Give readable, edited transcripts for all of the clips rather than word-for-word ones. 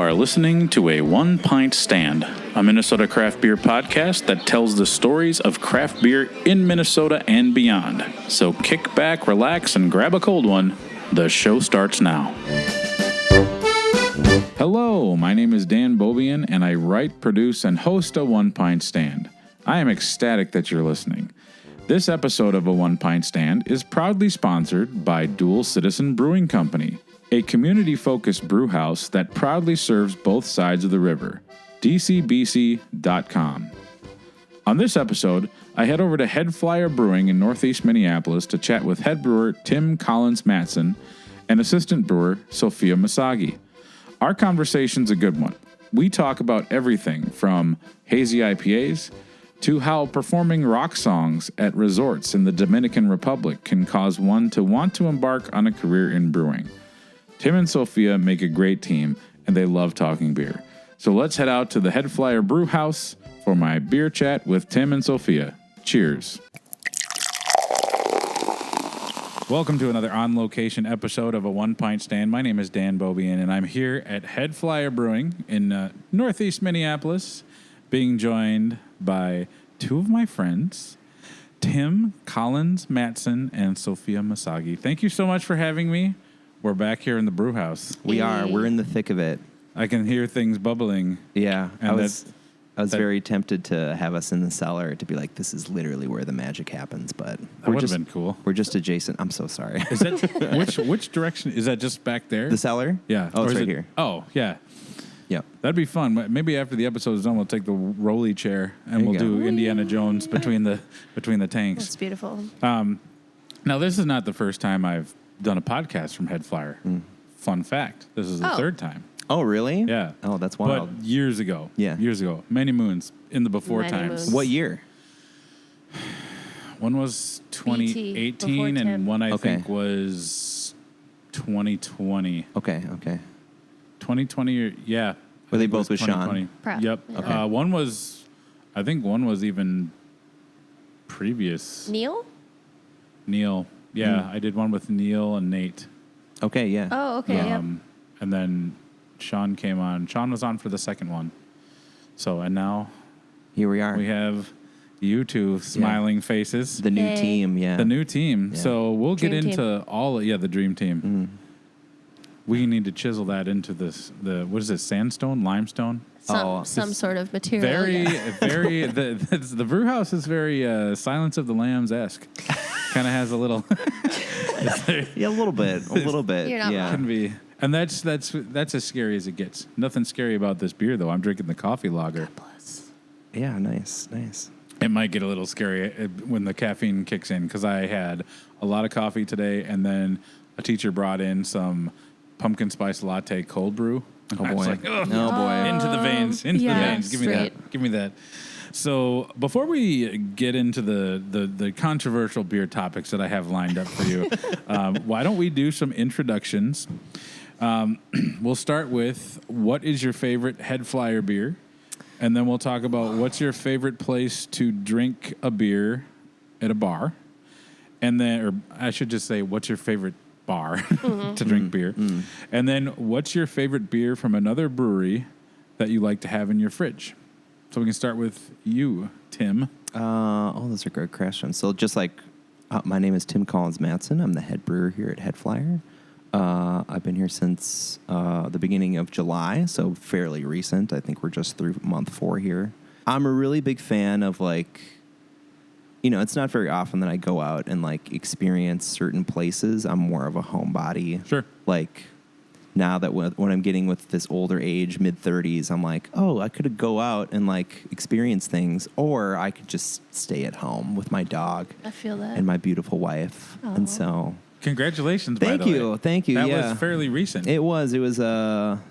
are listening to a One Pint Stand, a Minnesota craft beer podcast that tells the stories of craft beer in Minnesota and beyond. So kick back, relax, and grab a cold one. The show starts now. Hello, my name is Dan Bobian, and I write, produce, and host a One Pint Stand. I am ecstatic that you're listening. This episode of a One Pint Stand is proudly sponsored by Dual Citizen Brewing Company, a community-focused brew house that proudly serves both sides of the river. DCBC.com. On this episode, I head over to HeadFlyer Brewing in Northeast Minneapolis to chat with head brewer Tim Collins Mattson and assistant brewer Sophia Missaghi. Our conversation's a good one. We talk about everything from hazy IPAs to how performing rock songs at resorts in the Dominican Republic can cause one to want to embark on a career in brewing. Tim and Sophia make a great team, and they love talking beer. So let's head out to the HeadFlyer Brew House for my beer chat with Tim and Sophia. Cheers. Welcome to another on-location episode of a One Pint Stand. My name is Dan Bobian, and I'm here at HeadFlyer Brewing in Northeast Minneapolis, being joined by two of my friends, Tim Collins Mattson and Sophia Missaghi. Thank you so much for having me. We're back here in the brew house. We are. We're in the thick of it. I can hear things bubbling. Yeah. I was very tempted to have us in the cellar to be like, this is literally where the magic happens, but that would have been cool. We're just adjacent. I'm so sorry. Is that which direction? Is that just back there? The cellar? Yeah. Oh, it's right here. Oh, yeah. Yep. That'd be fun. Maybe after the episode is done, we'll take the rolly chair and we'll do Indiana Jones between the tanks. That's beautiful. Now, this is not the first time I've done a podcast from HeadFlyer. Fun fact. This is the third time. Oh, really? Yeah. Oh, that's wild. But years ago. Yeah. Years ago. Many moons in the before Many times. moons. What year? One was 2018 and one I think was 2020. Okay. 2020, yeah. Were they both with Sean? Yep. Okay. I think one was even previous. Neil? Yeah, I did one with Neil and Nate. Okay, yeah. Oh, okay, Yeah. And then Sean came on. Sean was on for the second one. So, and now Here we are. we have you two smiling faces. The new Hey. team, yeah. The new team. Yeah. So we'll Dream get into team. the dream team. We need to chisel that into what is it, sandstone, limestone? Some sort of material. Very, yeah. very, the brew house is very Silence of the Lambs-esque. Kind of has a little. Yeah, a little bit. You're not yeah. Can be. And that's as scary as it gets. Nothing scary about this beer, though. I'm drinking the coffee lager. Yeah, nice. It might get a little scary when the caffeine kicks in, because I had a lot of coffee today, and then a teacher brought in some pumpkin spice latte cold brew. Oh, I was boy. like, oh, boy. into the veins. Give me that. So before we get into the controversial beer topics that I have lined up for you, why don't we do some introductions? We'll start with, what is your favorite HeadFlyer beer? And then we'll talk about what's your favorite place to drink a beer at a bar. And then, or I should just say, what's your favorite bar to drink beer? And then what's your favorite beer from another brewery that you like to have in your fridge? So we can start with you, Tim. Those are great questions. So just like, my name is Tim Collins Mattson. I'm the head brewer here at HeadFlyer. I've been here since the beginning of July, so fairly recent. I think we're just through month 4 here. I'm a really big fan of, like, it's not very often that I go out and, like, experience certain places. I'm more of a homebody. Sure. Like, now that when I'm getting with this older age, mid-30s, I'm like, oh, I could go out and, like, experience things, or I could just stay at home with my dog. I feel that. And my beautiful wife. Aww. And so... Congratulations, by the way. Thank you. That yeah. was fairly recent. It was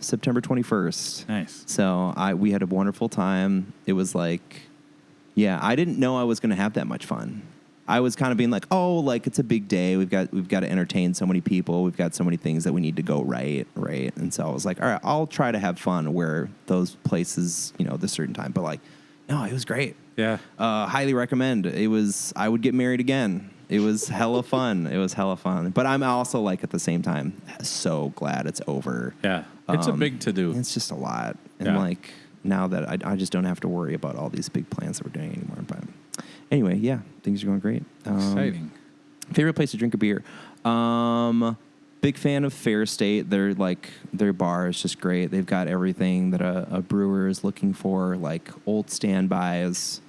September 21st. Nice. So we had a wonderful time. It was like, I didn't know I was going to have that much fun. I was kind of being like, oh, like, it's a big day. We've got to entertain so many people. We've got so many things that we need to go right. And so I was like, all right, I'll try to have fun where those places, this certain time. But, like, no, it was great. Yeah. Highly recommend. I would get married again. It was hella fun. But I'm also, like, at the same time, so glad it's over. Yeah. It's a big to-do. It's just a lot. And like now that I just don't have to worry about all these big plans that we're doing anymore. But anyway, yeah, things are going great. Exciting. Favorite place to drink a beer? Big fan of Fair State. Their bar is just great. They've got everything that a brewer is looking for, like old standbys,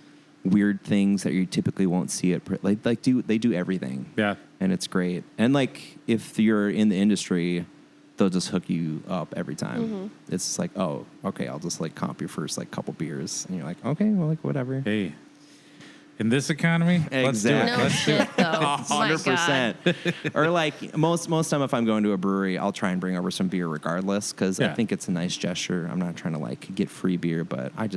weird things that you typically won't see at they do everything. Yeah. And it's great. And like if you're in the industry, they'll just hook you up every time. Mm-hmm. It's just like, oh, okay, I'll just like comp your first like couple beers, and you're like, okay, well, like whatever. Hey, in this economy, exactly. No shit, though. 100%. Or like most time, if I'm going to a brewery, I'll try and bring over some beer regardless because I think it's a nice gesture. I'm not trying to like get free beer, but I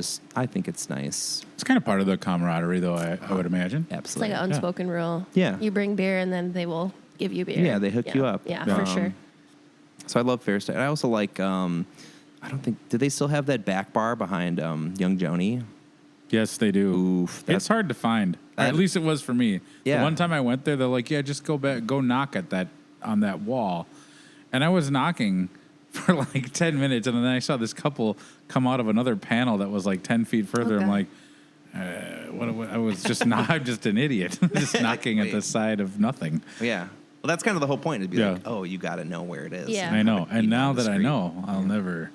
think it's nice. It's kind of part of the camaraderie, though. I would imagine. Absolutely, it's like an unspoken rule. Yeah, you bring beer, and then they will give you beer. Yeah, they hook you up. Yeah, for sure. So I love Fair State. I also like. I don't think. Do they still have that back bar behind Young Joni? Yes, they do. Oof, it's hard to find. Or at least it was for me. Yeah. The one time I went there, they're like, "Yeah, just go back, go knock on that wall," and I was knocking for like 10 minutes, and then I saw this couple come out of another panel that was like 10 feet further. Okay. I'm like, what? I was just not. I'm just an idiot, just knocking at the side of nothing. Yeah. Well, that's kind of the whole point. It'd be like, oh, you got to know where it is. Yeah. I know, and now that I know, I'll never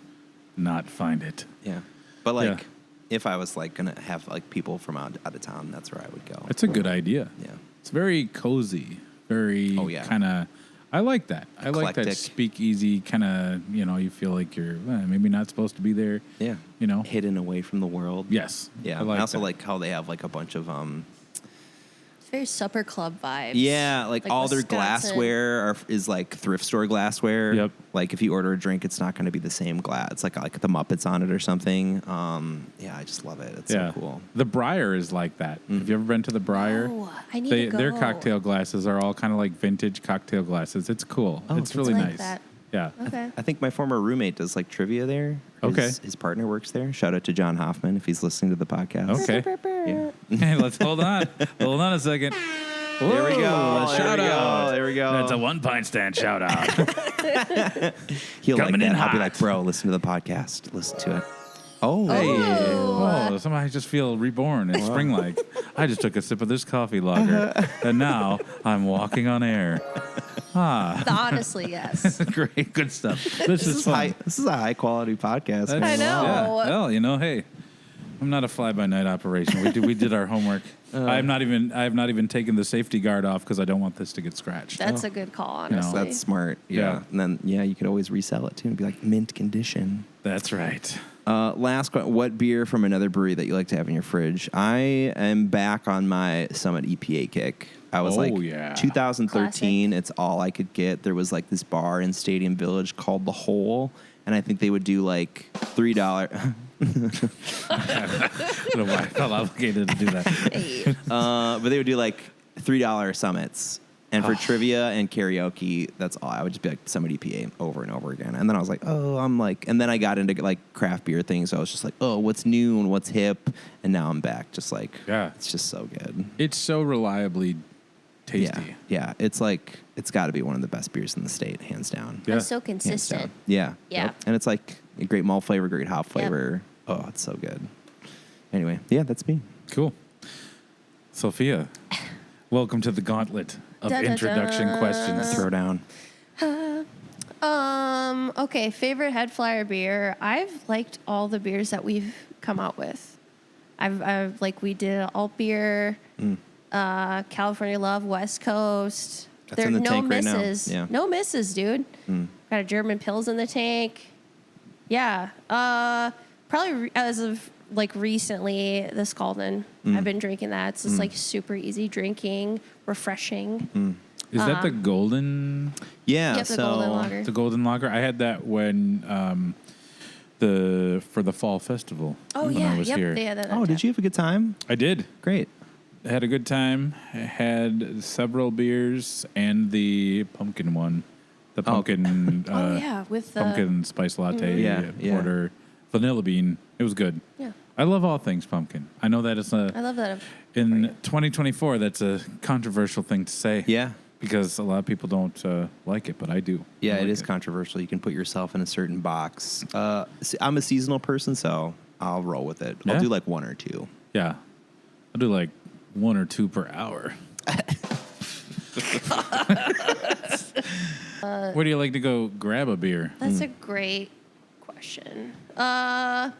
not find it. Yeah, but like. If I was like gonna have like people from out of town, that's where I would go. It's a good idea. Yeah, it's very cozy, very kind of. I like that. Eclectic. I like that speakeasy kind of. You feel like you're maybe not supposed to be there. Yeah, hidden away from the world. Yes. Yeah. I also like how they have like a bunch of very supper club vibes. Yeah, like all their glassware is like thrift store glassware. Yep. Like if you order a drink, it's not going to be the same glass. It's like the Muppets on it or something. Yeah, I just love it. It's so cool. The Briar is like that. Have you ever been to the Briar? No, I need to go. Their cocktail glasses are all kind of like vintage cocktail glasses. It's cool. It's really nice. That. Yeah. Okay. I think my former roommate does like trivia there. His partner works there. Shout out to John Hoffman if he's listening to the podcast. Okay. Hey, let's hold on. Hold on a second. There we go. Shout out. There we go. That's a 1 pint stand shout out. He'll Coming like that. in I'll be hot. like, bro, listen to the podcast. Listen to it. Oh. Hey. Somehow I just feel reborn and spring-like. I just took a sip of this coffee lager, and now I'm walking on air. Honestly, yes. Great, good stuff. This is fun. This is a high-quality podcast. I know. Yeah. Well, hey, I'm not a fly-by-night operation. We did our homework. I have not even taken the safety guard off because I don't want this to get scratched. That's a good call, honestly. That's smart. Yeah. And then, you could always resell it, too, and be like, mint condition. That's right. Last question. What beer from another brewery that you like to have in your fridge? I am back on my Summit EPA kick. I was 2013. Classic. It's all I could get. There was like this bar in Stadium Village called The Hole, and I think they would do like $3. I don't know why I felt obligated to do that. But they would do like $3 summits. And for trivia and karaoke, that's all. I would just be like Summit EPA over and over again. And then I was like, and then I got into like craft beer things. So I was just like, what's new and what's hip? And now I'm back. Just like, it's just so good. It's so reliably tasty. Yeah. It's like, it's got to be one of the best beers in the state, hands down. It's so consistent. Yeah. Yeah. Yep. And it's like a great malt flavor, great hop flavor. Yep. Oh, it's so good. Anyway, that's me. Cool. Sophia, welcome to the gauntlet of introduction questions. Throw down. Okay, favorite HeadFlyer beer. I've liked all the beers that we've come out with. I've like we did alt beer, California Love, West Coast. That's in the tank misses. Right now. Yeah. No misses, dude. Got a German Pils in the tank. Yeah. Probably as of like recently, the Scaldin. I've been drinking that. It's just like super easy drinking, refreshing. Is that the golden? Yeah, the golden lager. The golden lager. I had that when for the fall festival. When I was here. They had that. Oh, did you have a good time? I did. Great. I had a good time. I had several beers and the pumpkin one. The pumpkin. with the pumpkin spice latte order. Vanilla bean. It was good. Yeah. I love all things pumpkin. I know that it's I love that. in 2024, that's a controversial thing to say. Yeah. because a lot of people don't like it, but I do. Yeah, I like it is controversial. You can put yourself in a certain box. I'm a seasonal person, so I'll roll with it. Yeah? I'll do like 1 or 2. Yeah. I'll do like 1 or 2 per hour. Where do you like to go grab a beer? That's a great question. I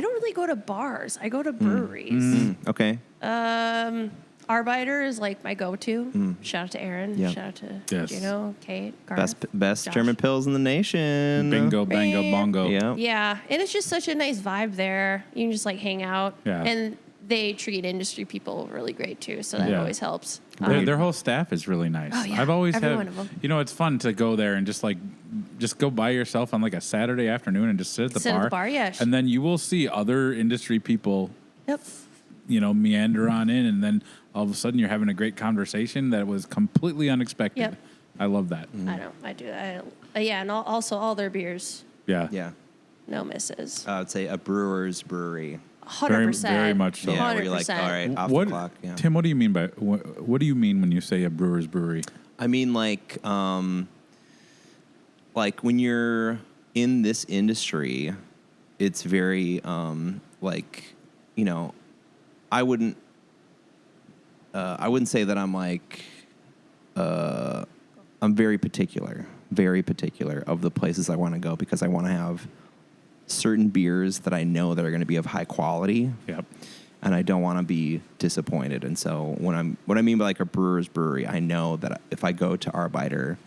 don't really go to bars. I go to breweries. Okay. Arbiter is like my go-to. Shout out to Aaron. Yep. Shout out to Yes. Gino, Kate, Garth. Best Josh. German pills in the nation. Bingo, bango, Man. bongo. Yeah. Yeah, and it's just such a nice vibe there. You can just like hang out. Yeah. And they treat industry people really great too, so that Yeah. always helps. Their whole staff is really nice. Oh, yeah. I've always Every had, one of 'em. you know, it's fun to go there and just go by yourself on like a Saturday afternoon and just sit at the bar. Yeah. And then you will see other industry people, Yep. you know, meander on in, and then all of a sudden you're having a great conversation that was completely unexpected. Yep. I love that. I know. I do. Yeah, and also all their beers, Yeah. Yeah. no misses. I would say a brewer's brewery. 100%. very much so. Yeah, where you're like, 100%. all right, off What, the clock. Yeah. Tim, what do you mean by what do you mean when you say a brewer's brewery? I mean, like when you're in this industry, it's very like, you know, I wouldn't say that I'm like I'm very particular of the places I want to go because I want to have certain beers that I know that are going to be of high quality. Yep. And I don't want to be disappointed. And so what I mean by like a brewer's brewery, I know that if I go to Arbiter,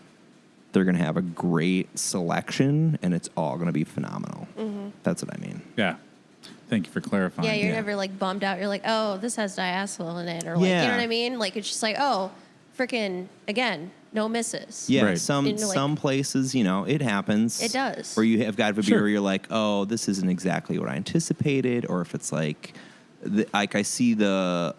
they're going to have a great selection and it's all going to be phenomenal. Mm-hmm. That's what I mean. Yeah. Thank you for clarifying. Yeah, you're Yeah. never like bummed out. You're like, oh, this has diacetyl in it, or like, you know Yeah. what I mean? Like it's just like, oh, freaking again, no misses. Yeah, Right. some places, you know, it happens. It does. Where you have got a beer Sure. where you're like, oh, this isn't exactly what I anticipated, or if it's like I see what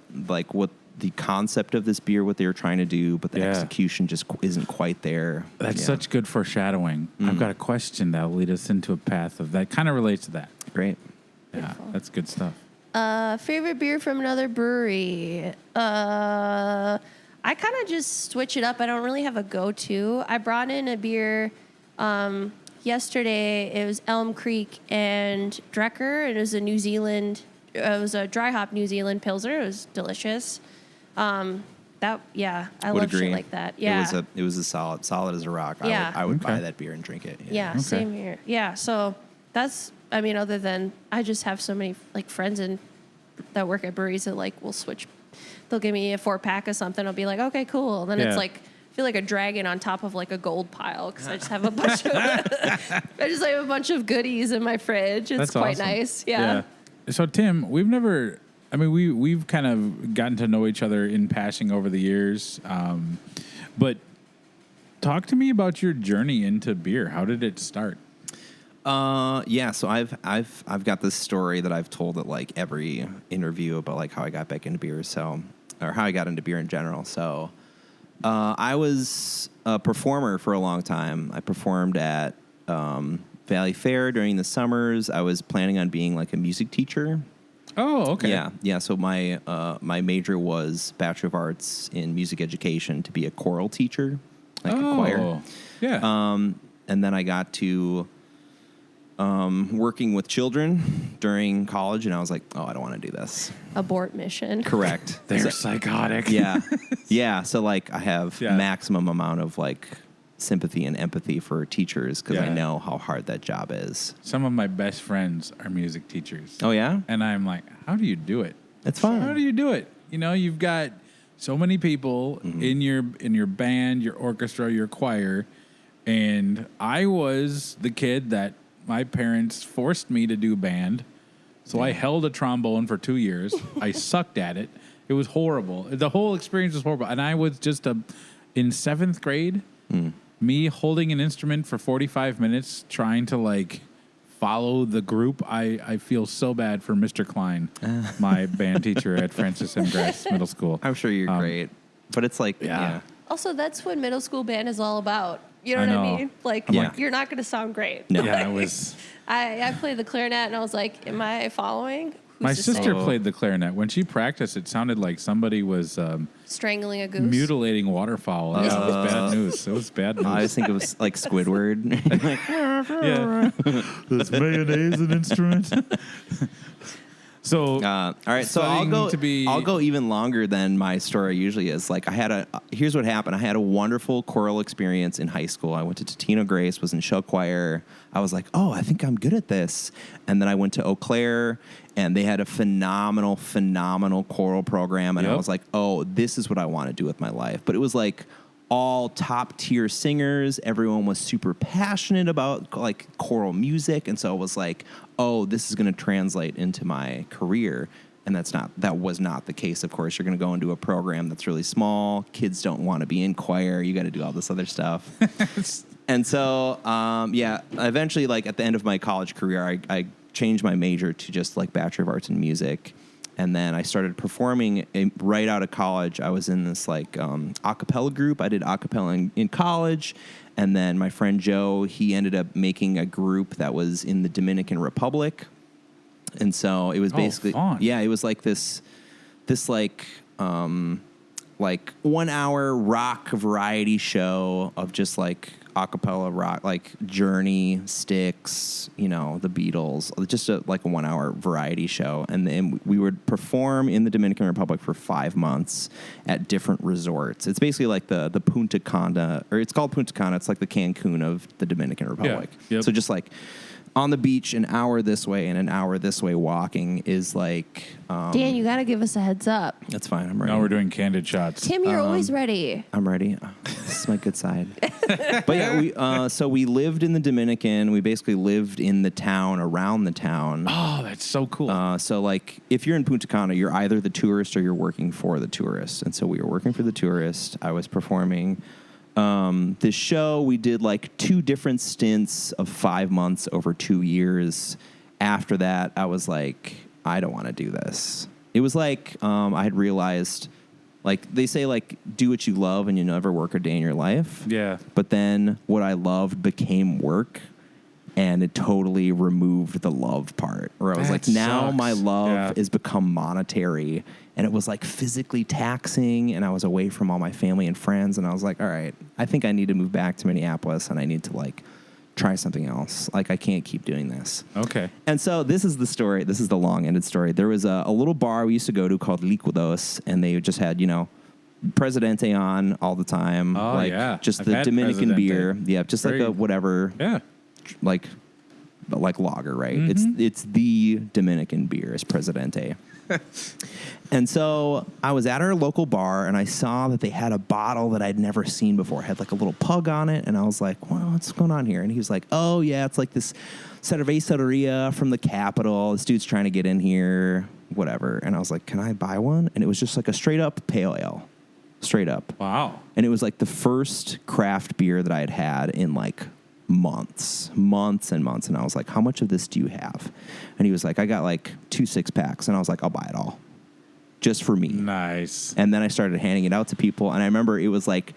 the concept of this beer, what they were trying to do, but the Yeah. execution just isn't quite there. That's Yeah. such good foreshadowing. I've got a question that will lead us into a path of that kind of relates to that. Great. Yeah, Beautiful. that's good stuff. Favorite beer from another brewery. I kind of just switch it up. I don't really have a go-to. I brought in a beer yesterday. It was Elm Creek and Drecker. It was a New Zealand. It was a dry hop New Zealand Pilsner. It was delicious. I Would love agree. shit like that. Yeah. It was a solid as a rock. Yeah. I would buy Okay. that beer and drink it. Yeah, Okay. same here. Yeah, so that's, I mean, other than I just have so many like friends that work at breweries that like will switch. They'll give me a 4-pack of something. I'll be like, okay, cool. Then Yeah. it's like I feel like a dragon on top of like a gold pile because I just have a bunch of I just have a bunch of goodies in my fridge. It's That's quite awesome. nice. Yeah. So Tim, we've kind of gotten to know each other in passing over the years, but talk to me about your journey into beer. How did it start? So I've got this story that I've told at like every interview about like how I got back into beer, or how I got into beer in general. So I was a performer for a long time. I performed at Valley Fair during the summers. I was planning on being like a music teacher. Oh, okay. Yeah. So my major was Bachelor of Arts in Music Education to be a choral teacher, like a choir. Yeah. And then I got to working with children during college, and I was like, oh, I don't want to do this. Abort mission. Correct. They're psychotic. Yeah. Yeah. So like I have Yeah. maximum amount of like sympathy and empathy for teachers because I Yeah. know how hard that job is. Some of my best friends are music teachers. Oh, yeah? And I'm like, how do you do it? It's fun. How do you do it? You know, you've got so many people in your band, your orchestra, your choir, and I was the kid that my parents forced me to do band. So I held a trombone for 2 years. I sucked at it. It was horrible. The whole experience was horrible. And I was just in 7th grade, me holding an instrument for 45 minutes trying to like follow the group. I feel so bad for Mr. Klein, my band teacher at Francis M. Grass Middle School. I'm sure you're great. But it's like, yeah. Also, that's what middle school band is all about. You know I what know. I mean? Like, Yeah. you're not going to sound great. No. Yeah, it was. I played the clarinet and I was like, am I following? My sister played the clarinet. When she practiced, it sounded like somebody was strangling a goose, mutilating waterfowl. It was bad news. It was bad news. I always think it was like Squidward. Yeah. Is mayonnaise an instrument? So, all right. So I'll go even longer than my story usually is. Like here's what happened. I had a wonderful choral experience in high school. I went to Totino Grace, was in show choir. I was like, oh, I think I'm good at this. And then I went to Eau Claire, and they had a phenomenal choral program. And I was like, oh, this is what I want to do with my life. But it was like all top tier singers. Everyone was super passionate about like choral music. And so it was like, oh, this is going to translate into my career. And that was not the case. Of course, you're going to go into a program that's really small. Kids don't want to be in choir. You got to do all this other stuff. And so, eventually, like at the end of my college career, I changed my major to just like Bachelor of Arts in Music. And then I started performing right out of college. I was in this like a cappella group. I did a cappella in college. And then my friend Joe, he ended up making a group that was in the Dominican Republic. And so it was basically, it was like this like 1 hour rock variety show of just like a cappella rock, like Journey, Styx, the Beatles, just a 1 hour variety show. And then we would perform in the Dominican Republic for 5 months at different resorts. It's basically like the Punta Cana, or it's called Punta Cana. It's like the Cancun of the Dominican Republic. Yeah. Yep. So just like on the beach, an hour this way and an hour this way walking is like... Dan, you got to give us a heads up. That's fine. I'm ready. Now we're doing candid shots. Tim, you're always ready. I'm ready. This is my good side. But yeah, we lived in the Dominican. We basically lived in the town, around the town. Oh, that's so cool. So like if you're in Punta Cana, you're either the tourist or you're working for the tourist. And so we were working for the tourist. I was performing... this show, we did like 2 different stints of 5 months over 2 years. After that, I was like, I don't want to do this. It was like I had realized, like they say, like do what you love and you never work a day in your life. Yeah. But then what I loved became work, and it totally removed the love part. Where I was like, now my love is become monetary. And it was like physically taxing, and I was away from all my family and friends. And I was like, all right, I think I need to move back to Minneapolis, and I need to like try something else. Like I can't keep doing this. Okay. And so this is the story. This is the long-ended story. There was a little bar we used to go to called Liquidos, and they just had, Presidente on all the time. Oh, like, yeah. Just I've the Dominican Presidente. beer. Yeah, just like a whatever. Yeah. Like lager, right? Mm-hmm. It's the Dominican beer is Presidente. And so I was at our local bar, and I saw that they had a bottle that I'd never seen before. It had like a little pug on it, and I was like, well, what's going on here? And he was like, oh, yeah, it's like this cerveceria from the capital. This dude's trying to get in here, whatever. And I was like, can I buy one? And it was just like a straight-up pale ale. Straight up. Wow. And it was like the first craft beer that I had in like months and months. And I was like, how much of this do you have? And he was like, I got like 2 6-packs. And I was like, I'll buy it all just for me. Nice. And then I started handing it out to people. And I remember it was like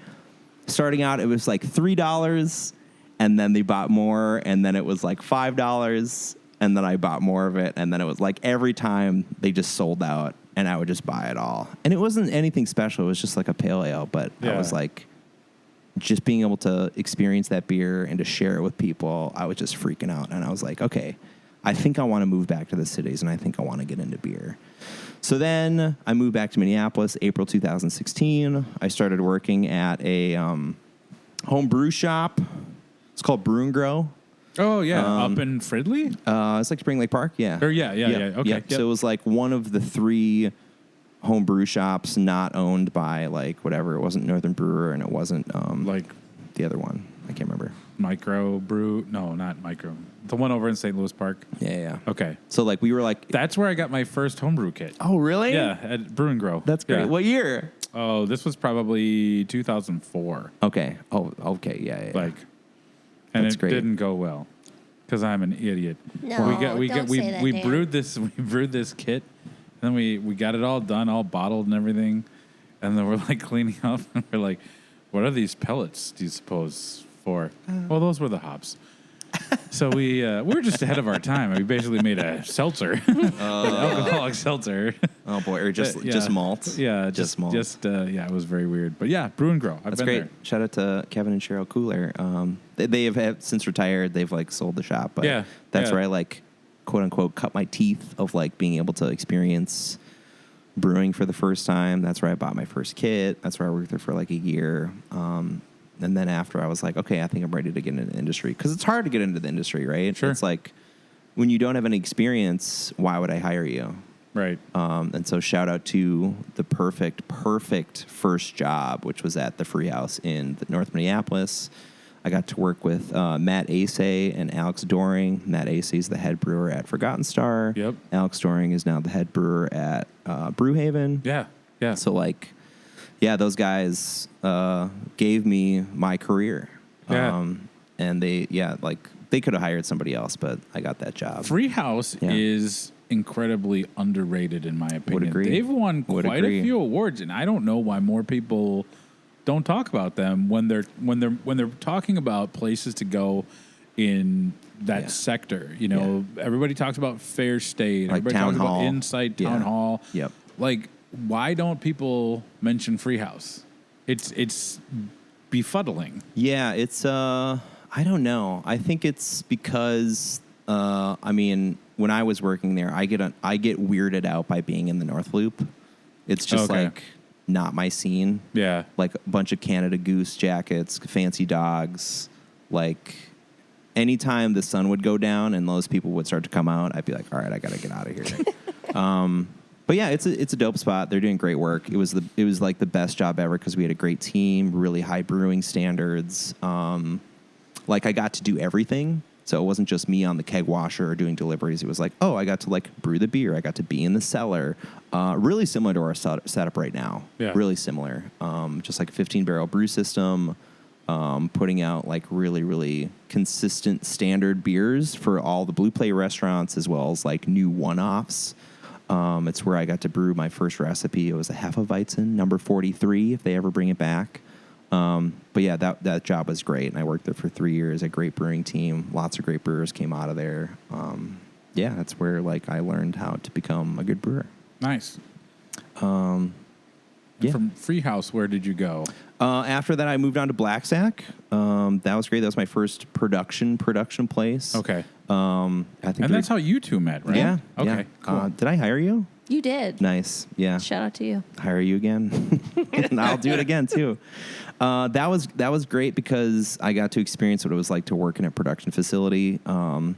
starting out, it was like $3, and then they bought more. And then it was like $5. And then I bought more of it. And then it was like every time they just sold out, and I would just buy it all. And it wasn't anything special. It was just like a pale ale. But I was like, just being able to experience that beer and to share it with people, I was just freaking out. And I was like, okay, I think I want to move back to the cities, and I think I want to get into beer. So then I moved back to Minneapolis, April 2016. I started working at a home brew shop. It's called Brew. Oh, yeah. Up in Fridley? It's like Spring Lake Park, yeah. Or yeah. Okay. Yep. So it was like one of the 3 home brew shops not owned by like whatever. It wasn't Northern Brewer, and it wasn't like the other one. I can't remember. Micro Brew? No, not Micro. The one over in St. Louis Park. Yeah. Okay. So like we were like, that's where I got my first homebrew kit. Oh, really? Yeah, at Brewing. That's great. Yeah. What year? Oh, this was probably 2004. Okay. Oh, okay. Yeah. Like, and that's it great. Didn't go well because I'm an idiot. No, we brewed this kit, and then we got it all done, all bottled and everything, and then we're like cleaning up, and we're like, what are these pellets? Do you suppose for? Well, those were the hops. So we were just ahead of our time. We basically made a seltzer, an alcoholic seltzer. Oh boy, or just malt. Yeah, just malt. It was very weird. But yeah, Brew and Grow. That's great. There. Shout out to Kevin and Cheryl Cooler. They have since retired. They've like sold the shop, but that's where I like quote unquote cut my teeth of like being able to experience brewing for the first time. That's where I bought my first kit. That's where I worked there for like a year. And then after I was like, okay, I think I'm ready to get into the industry, because it's hard to get into the industry, right? Sure. It's like when you don't have any experience, why would I hire you? Right. And so shout out to the perfect first job, which was at the Free House in North Minneapolis. I got to work with Matt Asay and Alex Doring. Matt Asay is the head brewer at Forgotten Star. Yep. Alex Doring is now the head brewer at Brewhaven. Yeah. Yeah. So like, yeah, those guys gave me my career. Yeah. And they could have hired somebody else, but I got that job. Free House is incredibly underrated, in my opinion. Would agree. They've won quite a few awards, and I don't know why more people don't talk about them when they're talking about places to go in that sector. You know, everybody talks about Fair State, like everybody Town talks Hall. about Insight Town Hall. Yep. Like, why don't people mention Free House? It's befuddling. Yeah, it's I don't know. I think it's because I mean, when I was working there, I get weirded out by being in the North Loop. It's just like not my scene. Yeah. Like a bunch of Canada Goose jackets, fancy dogs. Like anytime the sun would go down and those people would start to come out, I'd be like, all right, I got to get out of here. But yeah, it's a dope spot. They're doing great work. It was like the best job ever because we had a great team, really high brewing standards. Like I got to do everything. So it wasn't just me on the keg washer or doing deliveries. It was like, oh, I got to like brew the beer. I got to be in the cellar. Really similar to our setup right now. Yeah. Really similar. Just like a 15-barrel brew system, putting out like really, really consistent standard beers for all the Blue Plate restaurants, as well as like new one-offs. It's where I got to brew my first recipe. It was a Hefeweizen, number 43, if they ever bring it back. But yeah, that job was great, and I worked there for 3 years. A great brewing team, lots of great brewers came out of there. Yeah, that's where like I learned how to become a good brewer. Nice. Yeah. From Free House, where did you go? After that, I moved on to Black Sack. That was great. That was my first production place. Okay. I think, and that's how you two met, right? Yeah. Okay. Yeah. Cool. Did I hire you? You did. Nice. Yeah. Shout out to you. Hire you again. And I'll do it again too. That was great because I got to experience what it was like to work in a production facility. And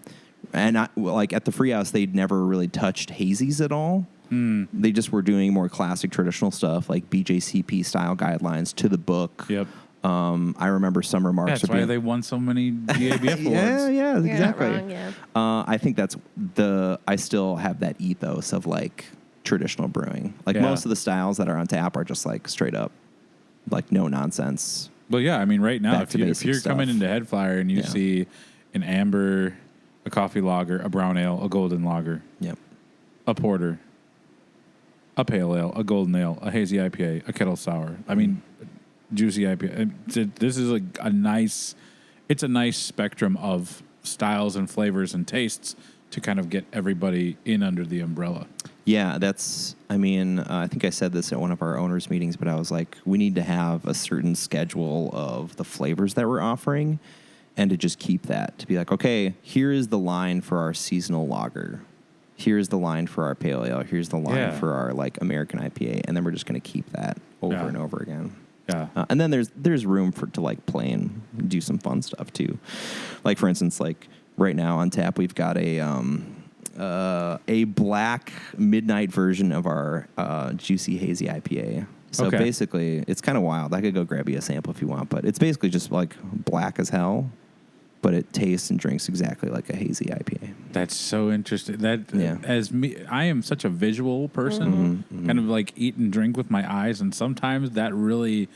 like at the Free House, they'd never really touched hazies at all. They just were doing more classic traditional stuff like BJCP style guidelines to the book. Yep. I remember some remarks. That's why they won so many GABF awards. Yeah, You're exactly. not wrong, yeah. I think I still have that ethos of like traditional brewing. Like most of the styles that are on tap are just like straight up, like no nonsense. Well, yeah, I mean, right now, Back if to you're basic coming stuff. into HeadFlyer and you see an amber, a coffee lager, a brown ale, a golden lager, Yep. a porter, a pale ale, a golden ale, a hazy IPA, a kettle sour. I mean, juicy IPA. This is a nice spectrum of styles and flavors and tastes to kind of get everybody in under the umbrella. Yeah, I think I said this at one of our owners' meetings, but I was like, we need to have a certain schedule of the flavors that we're offering and to just keep that. To be like, okay, here is the line for our seasonal lager. Here's the line for our pale ale. Here's the line for our like American IPA. And then we're just going to keep that over and over again. Yeah. And then there's room to like play and do some fun stuff too. Like for instance, like right now on tap, we've got a black midnight version of our juicy hazy IPA. So basically, it's kind of wild. I could go grab you a sample if you want, but it's basically just like black as hell, but it tastes and drinks exactly like a hazy IPA. That's so interesting. As me, I am such a visual person, kind of like eat and drink with my eyes, and sometimes that really,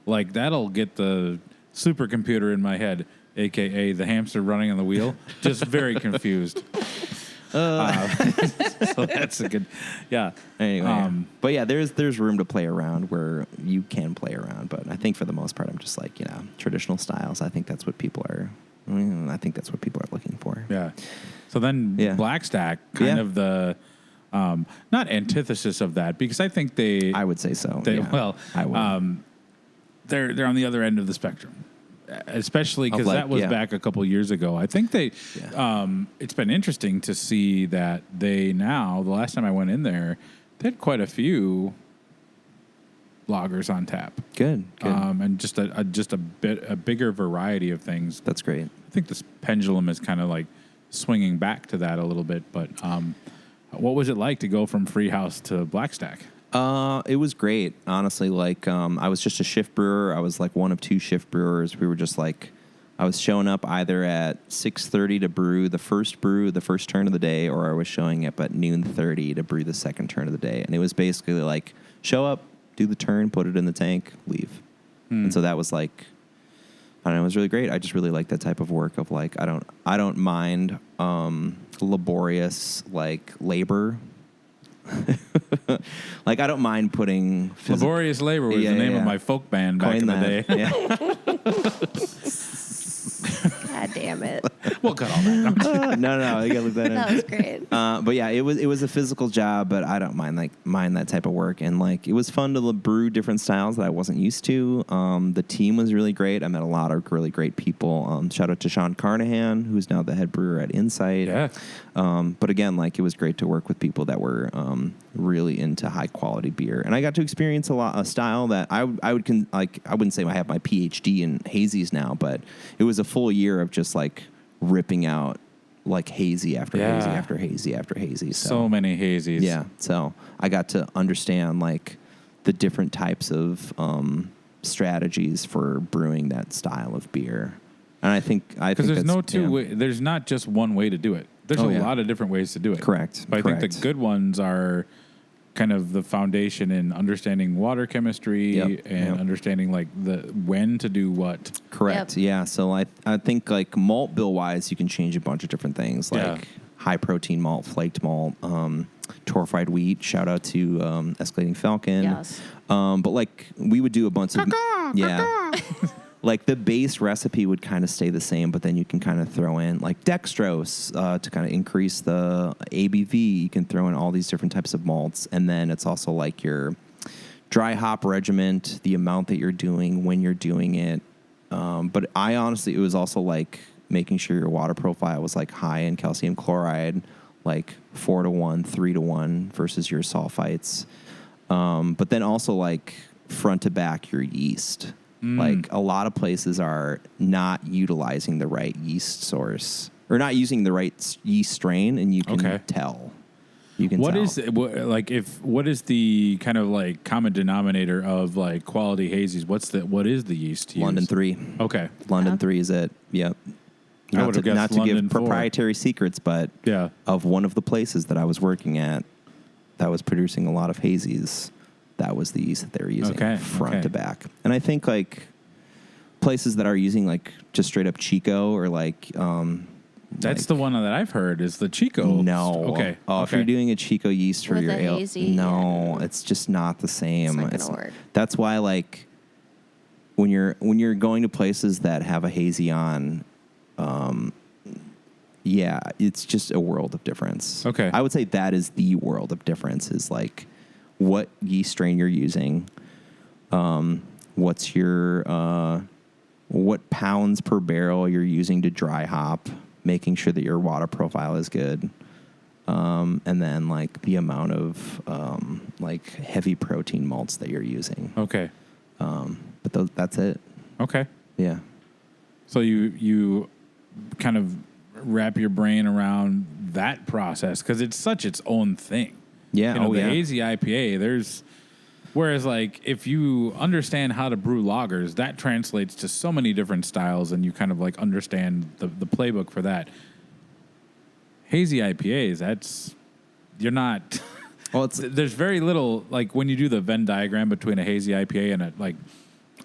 like, that'll get the supercomputer in my head, aka the hamster running on the wheel, just very confused. So that's a good, Anyway, but yeah, there's room to play around where you can play around. But I think for the most part, I'm just like, traditional styles. I think that's what people are I think that's what people are looking for. Yeah. So then Black Stack, kind of the not antithesis of that, because I think I would say so. Well, I would. They're on the other end of the spectrum, especially because that was back a couple years ago. I think it's been interesting to see that the last time I went in there, they had quite a few lagers on tap. Good. And just a bigger variety of things. That's great. I think this pendulum is kind of like swinging back to that a little bit. But what was it like to go from Free House to Black Stack? It was great, honestly. Like, I was just a shift brewer. I was like one of two shift brewers. We were just like, I was showing up either at 6:30 to brew the first turn of the day, or I was showing up at noon 30 to brew the second turn of the day. And it was basically like, show up, do the turn, put it in the tank, leave. And so that was like, I don't know, it was really great. I just really like that type of work of like, I don't mind laborious like labor. Like, I don't mind putting Laborious Labor was the name of my folk band back in the day. God damn it. We'll cut all that. No, you gotta leave that in. That was great. But yeah, it was a physical job, but I don't mind that type of work. And like, it was fun to brew different styles that I wasn't used to. The team was really great. I met a lot of really great people. Shout out to Sean Carnahan, who's now the head brewer at Insight. Yeah. But again, like, it was great to work with people that were really into high quality beer, and I got to experience a style that I wouldn't say I have my PhD in hazies now, but it was a full year of just like ripping out like hazy after hazy after hazy after hazy. So many hazies. Yeah. So I got to understand like the different types of strategies for brewing that style of beer. And I think there's not just one way to do it. There's a lot of different ways to do it. Correct. But I think the good ones are kind of the foundation in understanding water chemistry and understanding like when to do what. Correct. Yep. Yeah. So I think like malt bill wise, you can change a bunch of different things, like high protein malt, flaked malt, torrefied wheat. Shout out to Escalating Falcon. Yes. But like, we would do a bunch of like, the base recipe would kind of stay the same, but then you can kind of throw in like dextrose to kind of increase the ABV. You can throw in all these different types of malts. And then it's also like your dry hop regiment, the amount that you're doing, when you're doing it. But it was also like making sure your water profile was like high in calcium chloride, like 4-to-1, 3-to-1 versus your sulfites. But then also like front to back your yeast. Like, a lot of places are not utilizing the right yeast source, or not using the right yeast strain, and you can tell. You can tell. What is the kind of like common denominator of like quality hazies? What is the yeast used? London 3. Okay. London 3 is it. Yep. Not to give proprietary secrets, but of one of the places that I was working at that was producing a lot of hazies, that was the yeast that they were using front to back. And I think like places that are using like just straight up Chico, or like that's the one that I've heard is the Chico. No. Okay. If you're doing a Chico yeast for your ale, it's just not the same. It's not gonna work. That's why like when you're going to places that have a hazy on, it's just a world of difference. Okay. I would say that is the world of difference, is like what yeast strain you're using, what's your what pounds per barrel you're using to dry hop, making sure that your water profile is good, and then like the amount of like heavy protein malts that you're using. Okay. But that's it. Okay. Yeah. So you kind of wrap your brain around that process, because it's such its own thing. Yeah. The hazy IPA, whereas like if you understand how to brew lagers, that translates to so many different styles, and you kind of like understand the playbook for that. Hazy IPAs, you're not. Well, there's very little, like when you do the Venn diagram between a hazy IPA and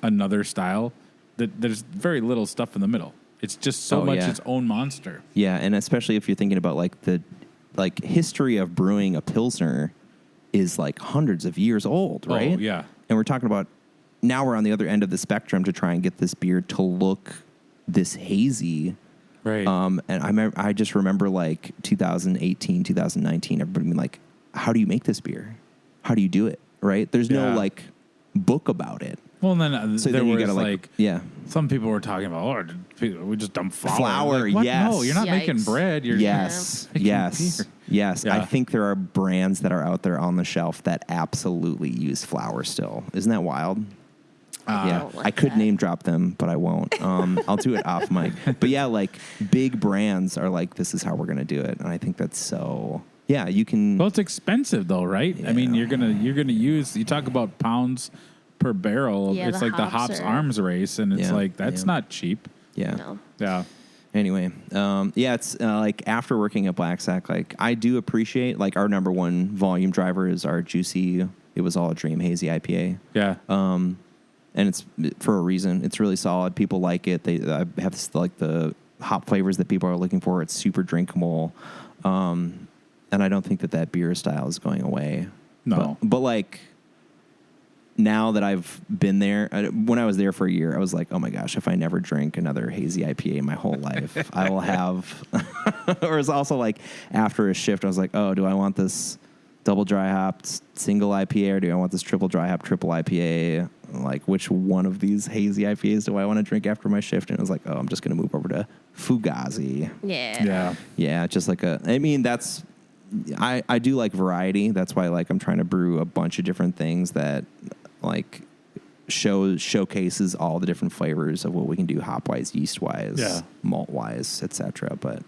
another style, there's very little stuff in the middle. It's just so much its own monster. Yeah, and especially if you're thinking about like the history of brewing a Pilsner is like hundreds of years old, right? Oh, yeah. And we're talking about, now we're on the other end of the spectrum to try and get this beer to look this hazy Right. And I just remember like 2018, 2019, everybody being like, how do you make this beer? How do you do it? Right? There's no like book about it. Well, and then So there then you was gotta like some people were talking about, we just dump flour. Flour, Like, what? yes. No, you're not making bread. You're yes. making beer. Yes. Yeah. I think there are brands that are out there on the shelf that absolutely use flour still. Isn't that wild? I could name drop them, but I won't. I'll do it off mic. But yeah, like big brands are like, this is how we're gonna do it, and I think that's so. Yeah, you can. Well, it's expensive though, right? Yeah. I mean, you're gonna use. You talk about pounds per barrel. Yeah, it's the like the hops hops are- arms race, and it's like that's not cheap. Yeah. No. Yeah. Anyway, it's like after working at Black Sack, like I do appreciate like our number one volume driver is our juicy. It was all a Dream Hazy IPA. Yeah. And it's for a reason. It's really solid. People like it. They have this, like the hop flavors that people are looking for. It's super drinkable. And I don't think that beer style is going away. No. But like now that I've been there, when I was there for a year, I was like, oh my gosh, if I never drink another hazy IPA in my whole life, I will have. Or it's also like after a shift, I was like, oh, do I want this double dry hopped single IPA or do I want this triple dry hop triple IPA? Like, which one of these hazy IPAs do I want to drink after my shift? And I was like, oh, I'm just going to move over to Fugazi. Yeah. Yeah, just like I do like variety. That's why like I'm trying to brew a bunch of different things that like showcases all the different flavors of what we can do hop wise, yeast wise, malt wise, etc. But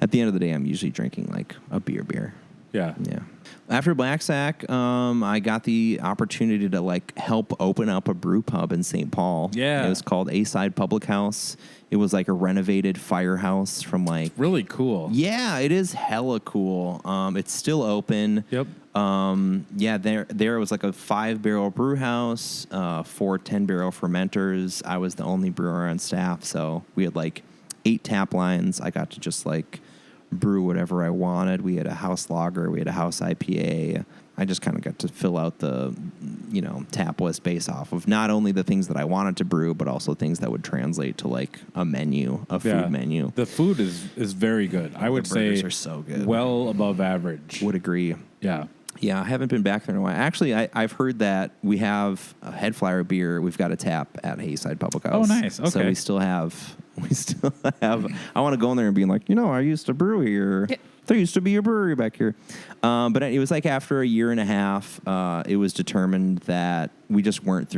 at the end of the day, I'm usually drinking like a beer. Yeah. Yeah. After Black Sack, I got the opportunity to like help open up a brew pub in St. Paul. Yeah. It was called A-Side Public House. It was like a renovated firehouse from like. Really cool. Yeah, it is hella cool. It's still open. Yep. There was like a 5-barrel brew house, 4 10-barrel fermenters. I was the only brewer on staff, so we had like 8 tap lines. I got to just like brew whatever I wanted. We had a house lager, we had a house IPA. I just kind of got to fill out the, tap list based off of not only the things that I wanted to brew, but also things that would translate to like a menu, a food menu. The food is very good. I would say burgers are so good. Well above average. Would agree. Yeah. Yeah, I haven't been back there in a while. Actually, I've heard that we have a HeadFlyer beer. We've got a tap at Hayside Public House. Oh, nice. Okay. So we still have. I want to go in there and be like, I used to brew here. There used to be a brewery back here. But it was like after a year and a half, it was determined that we just weren't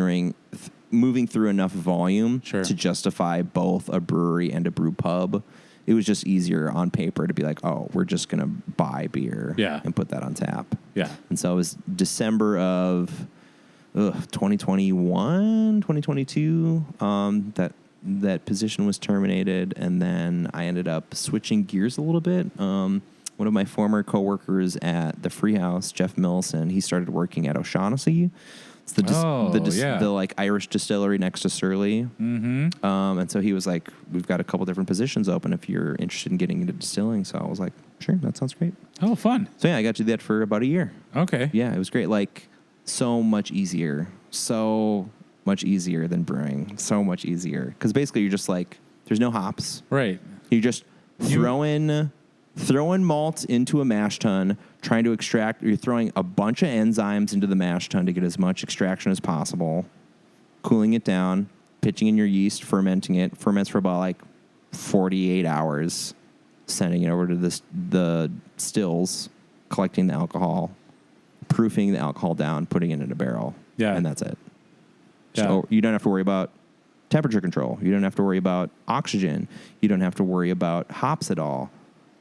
moving through enough volume to justify both a brewery and a brew pub. It was just easier on paper to be like, oh, we're just going to buy beer and put that on tap. Yeah. And so it was December of 2021, 2022, that position was terminated. And then I ended up switching gears a little bit. One of my former coworkers at the Free House, Jeff Millison, he started working at O'Shaughnessy. It's the like Irish distillery next to Surly. Mm-hmm. And so he was like, we've got a couple different positions open if you're interested in getting into distilling. So I was like, sure, that sounds great. Oh, fun. So yeah, I got to do that for about a year. Okay. Yeah, it was great. Like so much easier than brewing. So much easier. Because basically you're just like, there's no hops. Right. You just throwing malt into a mash tun, trying to extract. You're throwing a bunch of enzymes into the mash tun to get as much extraction as possible, cooling it down, pitching in your yeast, fermenting it. Ferments for about like 48 hours, sending it over to the stills, collecting the alcohol, proofing the alcohol down, putting it in a barrel. Yeah. And that's it. Yeah. So you don't have to worry about temperature control. You don't have to worry about oxygen. You don't have to worry about hops at all.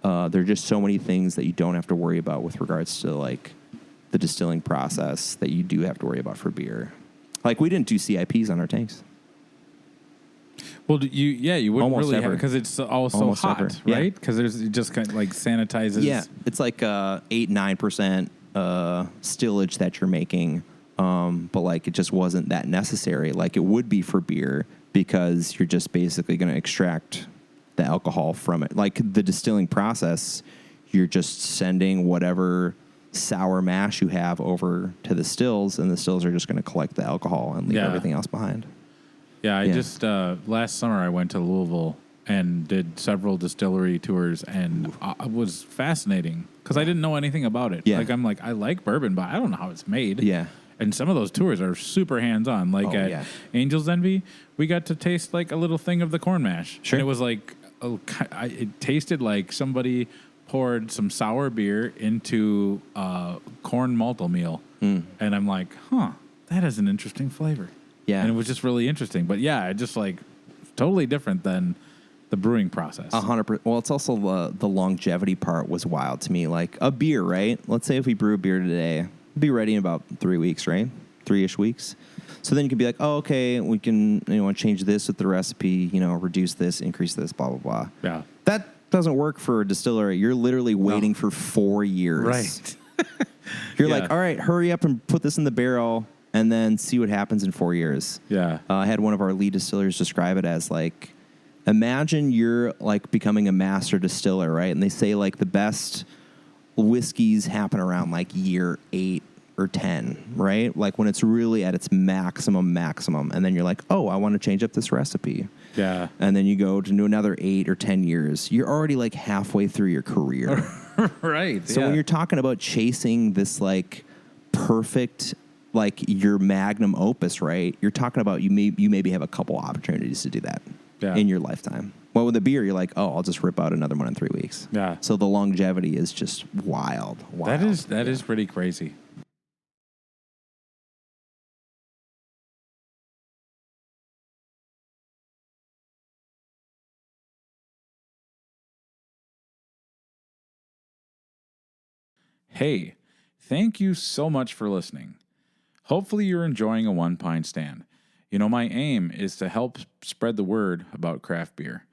There are just so many things that you don't have to worry about with regards to like the distilling process that you do have to worry about for beer. Like we didn't do CIPs on our tanks. Well, you wouldn't almost really ever. Because it's also Almost hot, ever. right? Because it just kind of like sanitizes. Yeah, it's like 8-9% stillage that you're making, but like it just wasn't that necessary. Like it would be for beer because you're just basically going to extract the alcohol from it. Like the distilling process, you're just sending whatever sour mash you have over to the stills, and the stills are just going to collect the alcohol and leave everything else behind. Yeah, I just last summer I went to Louisville and did several distillery tours, and it was fascinating because I didn't know anything about it. Yeah. I like bourbon, but I don't know how it's made. Yeah. And some of those tours are super hands-on. Like at Angel's Envy, we got to taste like a little thing of the corn mash. Sure. And it was like, it tasted like somebody poured some sour beer into corn malt meal. And I'm like, that is an interesting flavor. Yeah. And it was just really interesting. But yeah, it just like totally different than the brewing process. 100%. Well, it's also the longevity part was wild to me. Like a beer, right? Let's say if we brew a beer today, it'll be ready in about 3 weeks, right? 3-ish weeks. So then you can be like, oh, okay, we can change this with the recipe, reduce this, increase this, blah, blah, blah. Yeah. That doesn't work for a distillery. You're literally waiting for 4 years. Right. You're like, all right, hurry up and put this in the barrel and then see what happens in 4 years. Yeah. I had one of our lead distillers describe it as like, imagine you're like becoming a master distiller, right? And they say like the best whiskeys happen around like year 8 or 10, right? Like when it's really at its maximum. And then you're like, oh, I want to change up this recipe. Yeah. And then you go to another 8 or 10 years. You're already like halfway through your career. Right. So when you're talking about chasing this like perfect, like your magnum opus, right? You're talking about you maybe have a couple opportunities to do that in your lifetime. Well, with a beer, you're like, oh, I'll just rip out another one in 3 weeks. Yeah. So the longevity is just wild. That is pretty crazy. Hey, thank you so much for listening. Hopefully you're enjoying a One Pint Stand. My aim is to help spread the word about craft beer.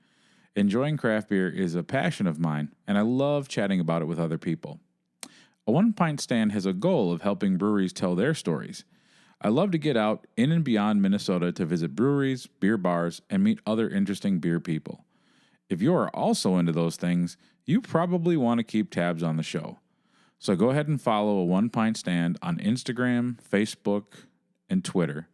Enjoying craft beer is a passion of mine, and I love chatting about it with other people. A One Pint Stand has a goal of helping breweries tell their stories. I love to get out in and beyond Minnesota to visit breweries, beer bars, and meet other interesting beer people. If you are also into those things, you probably want to keep tabs on the show. So go ahead and follow a One Pint Stand on Instagram, Facebook, and Twitter.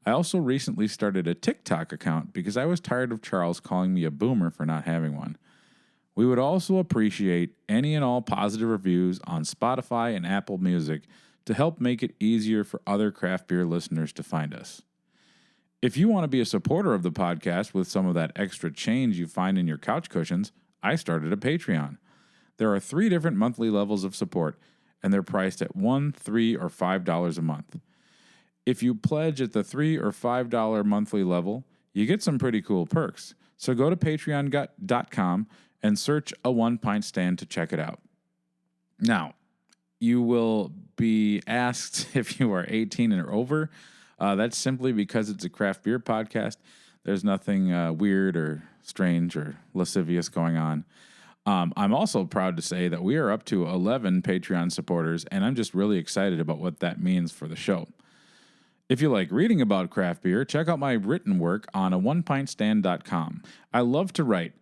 I also recently started a TikTok account because I was tired of Charles calling me a boomer for not having one. We would also appreciate any and all positive reviews on Spotify and Apple Music to help make it easier for other craft beer listeners to find us. If you want to be a supporter of the podcast with some of that extra change you find in your couch cushions, I started a Patreon. There are 3 different monthly levels of support, and they're priced at $1, $3, or $5 a month. If you pledge at the $3 or $5 monthly level, you get some pretty cool perks. So go to patreon.com and search a One Pint Stand to check it out. Now, you will be asked if you are 18 or over. That's simply because it's a craft beer podcast. There's nothing weird or strange or lascivious going on. I'm also proud to say that we are up to 11 Patreon supporters, and I'm just really excited about what that means for the show. If you like reading about craft beer, check out my written work on onepintstand.com. I love to write,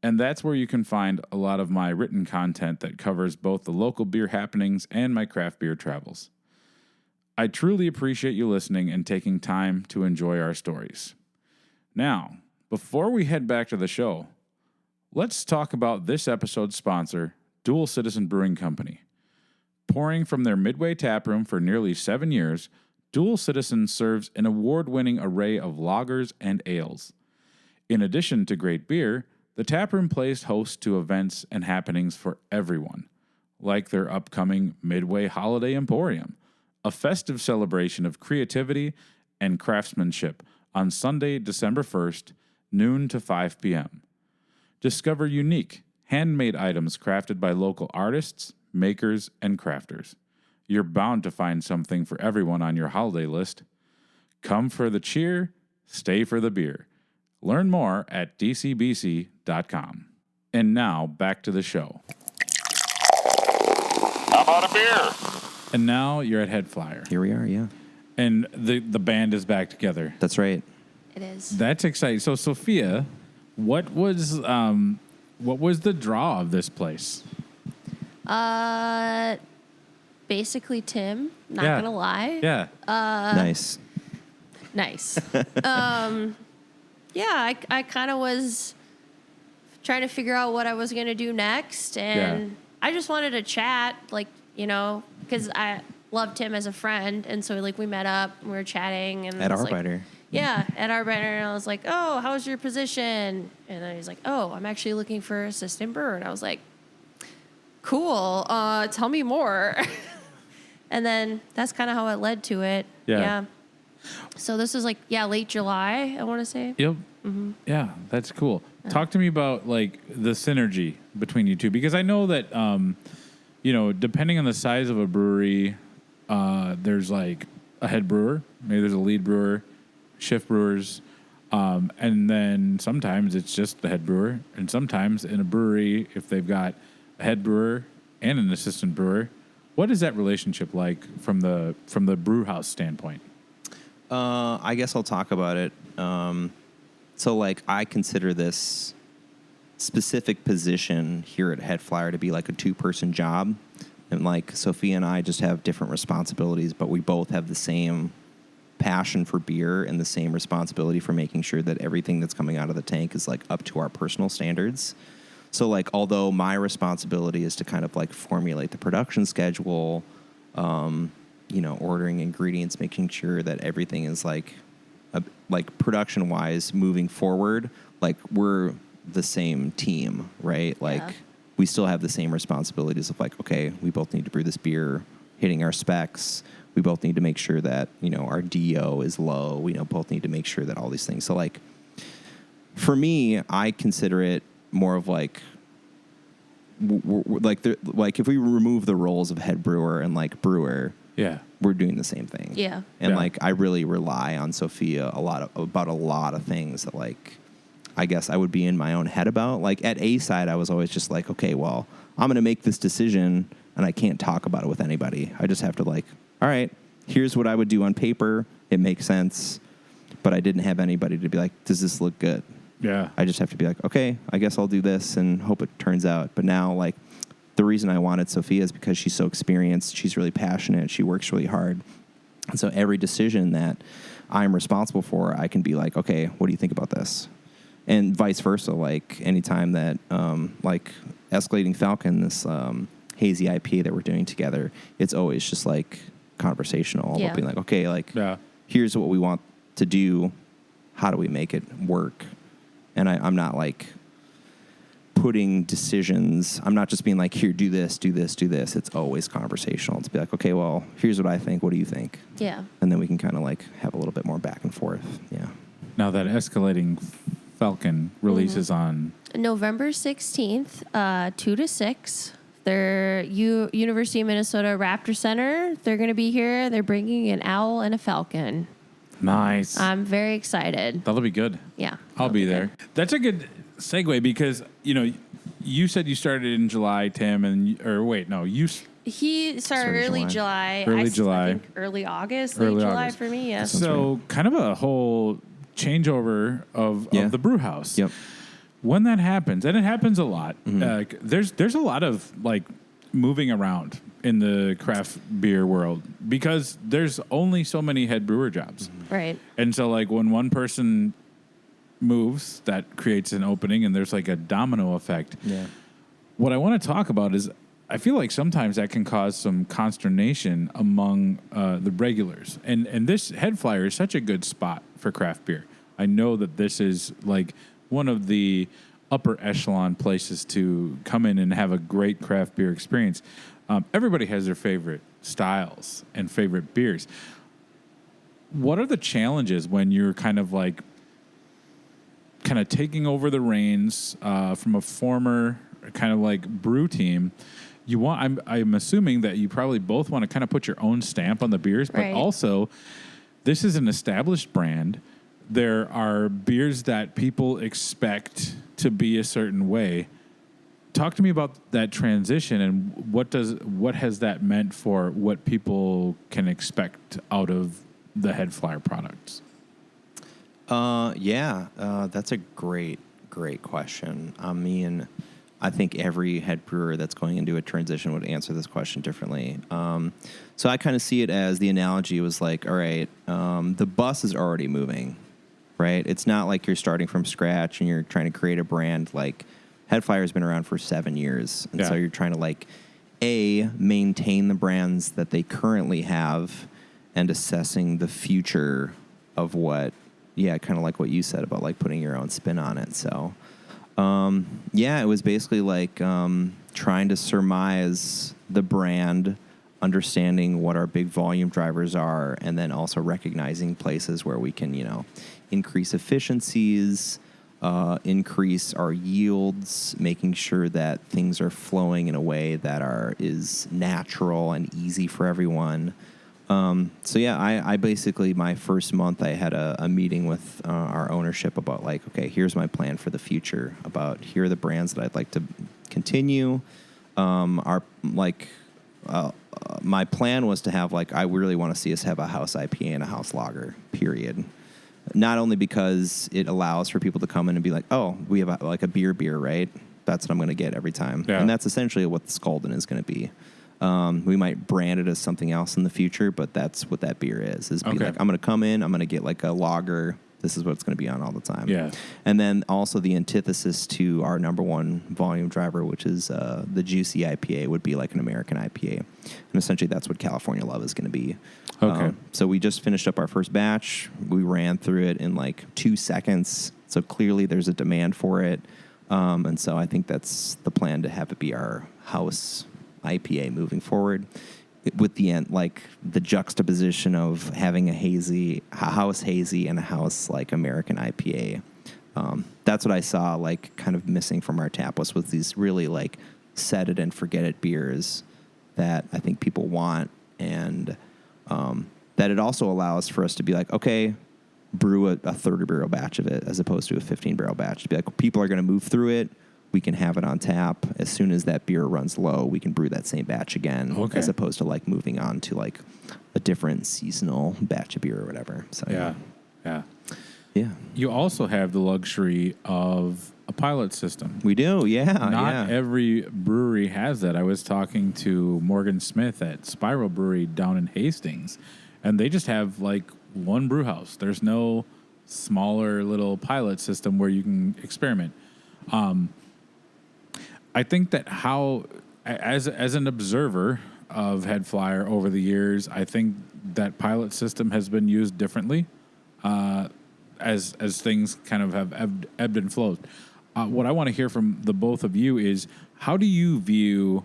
and that's where you can find a lot of my written content that covers both the local beer happenings and my craft beer travels. I truly appreciate you listening and taking time to enjoy our stories. Now, before we head back to the show, let's talk about this episode's sponsor, Dual Citizen Brewing Company. Pouring from their Midway taproom for nearly 7 years, Dual Citizen serves an award-winning array of lagers and ales. In addition to great beer, the taproom plays host to events and happenings for everyone, like their upcoming Midway Holiday Emporium, a festive celebration of creativity and craftsmanship on Sunday, December 1st, noon to 5 p.m. Discover unique, handmade items crafted by local artists, makers, and crafters. You're bound to find something for everyone on your holiday list. Come for the cheer, stay for the beer. Learn more at dcbc.com. And now, back to the show. How about a beer? And now you're at HeadFlyer. Here we are, yeah. And the band is back together. That's right. It is. That's exciting. So, Sophia, what was the draw of this place? Basically Tim, not Yeah. gonna lie. Yeah. Nice. Nice. Yeah, I kind of was trying to figure out what I was going to do next. And I just wanted to chat, like, you know, because I loved him as a friend. And so, like, we met up and we were chatting. And at Arbiter. Yeah, at Arbiter. And I was like, oh, how's your position? And then he's like, oh, I'm actually looking for assistant brewer. And I was like, cool. Tell me more. And then that's kind of how it led to it. Yeah. So this was like, late July, I want to say. Yep. Mm-hmm. Yeah, that's cool. Talk to me about like the synergy between you two, because I know that, you know, depending on the size of a brewery, there's like a head brewer, maybe there's a lead brewer, shift brewers, and then sometimes it's just the head brewer, and sometimes in a brewery, if they've got a head brewer and an assistant brewer, what is that relationship like from the brew house standpoint? I guess I'll talk about it. So, like, I consider this specific position here at HeadFlyer to be like a 2-person job. And, like, Sophia and I just have different responsibilities, but we both have the same passion for beer and the same responsibility for making sure that everything that's coming out of the tank is, like, up to our personal standards. So, like, although my responsibility is to kind of, like, formulate the production schedule, you know, ordering ingredients, making sure that everything is, like production-wise moving forward, like, we're the same team, right? Like, we still have the same responsibilities of, like, okay, we both need to brew this beer, hitting our specs. We both need to make sure that, you know, our DO is low. We both need to make sure that all these things. So, like, for me, I consider it more of like, like if we remove the roles of head brewer and like brewer, we're doing the same thing. Yeah. And like, I really rely on Sophia about a lot of things that, like, I guess I would be in my own head about. Like, at A side, I was always just like, okay, well, I'm going to make this decision and I can't talk about it with anybody. I just have to, like, all right, here's what I would do on paper. It makes sense. But I didn't have anybody to be like, does this look good? Yeah. I just have to be like, okay, I guess I'll do this and hope it turns out. But now, like, the reason I wanted Sophia is because she's so experienced. She's really passionate. She works really hard. And so every decision that I'm responsible for, I can be like, okay, what do you think about this? And vice versa. Like, anytime that, like, Escalating Falcon, this hazy IPA that we're doing together, it's always just, like, conversational. Yeah. Being like, okay, like, here's what we want to do. How do we make it work? And I'm not, like, putting decisions. I'm not just being like, here, do this, do this, do this. It's always conversational. It's be like, okay, well, here's what I think. What do you think? Yeah. And then we can kind of, like, have a little bit more back and forth. Yeah. Now that Escalating Falcon releases on November 16th, 2 to 6. They're University of Minnesota Raptor Center. They're going to be here. They're bringing an owl and a falcon. Nice. I'm very excited. That'll be good. Yeah. I'll be there. That's a good segue because, you know, you said you started in July, Tim, He started early July. Early I July. think early August, Early late July August. for me, yeah. So kind of a whole changeover of the brew house. Yep. When that happens, and it happens a lot, there's a lot of, like, moving around in the craft beer world because there's only so many head brewer jobs. Right. And so, like, when one person moves, that creates an opening and there's, like, a domino effect. Yeah. What I want to talk about is I feel like sometimes that can cause some consternation among the regulars. And this HeadFlyer is such a good spot for craft beer. I know that this is, like, one of the upper echelon places to come in and have a great craft beer experience. Everybody has their favorite styles and favorite beers. What are the challenges when you're kind of taking over the reins from a former kind of like brew team? I'm assuming that you probably both want to kind of put your own stamp on the beers, but also this is an established brand. There are beers that people expect to be a certain way. Talk to me about that transition and what has that meant for what people can expect out of the HeadFlyer products? That's a great question. I mean, I think every head brewer that's going into a transition would answer this question differently. So I kind of see it as the analogy was like, all right, the bus is already moving, right? It's not like you're starting from scratch and you're trying to create a brand. Like, HeadFlyer has been around for 7 years. And so you're trying to like, maintain the brands that they currently have and assessing the future of what, kind of like what you said about like putting your own spin on it. So, it was basically like trying to surmise the brand, understanding what our big volume drivers are, and then also recognizing places where we can, increase efficiencies, increase our yields, making sure that things are flowing in a way that is natural and easy for everyone. I basically, my first month, I had a meeting with our ownership about like, okay, here's my plan for the future. Here are the brands that I'd like to continue. My plan was to have I really want to see us have a house IPA and a house lager, period. Not only because it allows for people to come in and be like, oh, we have a beer, right? That's what I'm going to get every time. Yeah. And that's essentially what the Skalden is going to be. We might brand it as something else in the future, but that's what that beer is. I'm going to come in, I'm going to get like a lager. This is what it's going to be on all the time. Yeah. And then also the antithesis to our number one volume driver, which is the Juicy IPA, would be like an American IPA. And essentially that's what California Love is going to be. Okay. So we just finished up our first batch. We ran through it in like 2 seconds. So clearly there's a demand for it. And so I think that's the plan, to have it be our house IPA moving forward, with the end, like the juxtaposition of having a house hazy and a house like American IPA. That's what I saw like kind of missing from our tap list, with these really like set it and forget it beers that I think people want, and that it also allows for us to be like, okay, brew a 30-barrel batch of it as opposed to a 15-barrel batch. To be like, people are going to move through it. We can have it on tap. As soon as that beer runs low, we can brew that same batch again, as opposed to like moving on to like a different seasonal batch of beer or whatever. So yeah. You also have the luxury of a pilot system. We do, Not every brewery has that. I was talking to Morgan Smith at Spiral Brewery down in Hastings, and they just have like one brew house. There's no smaller little pilot system where you can experiment. I think that as an observer of HeadFlyer over the years, I think that pilot system has been used differently as things kind of have ebbed and flowed. What I want to hear from the both of you is, how do you view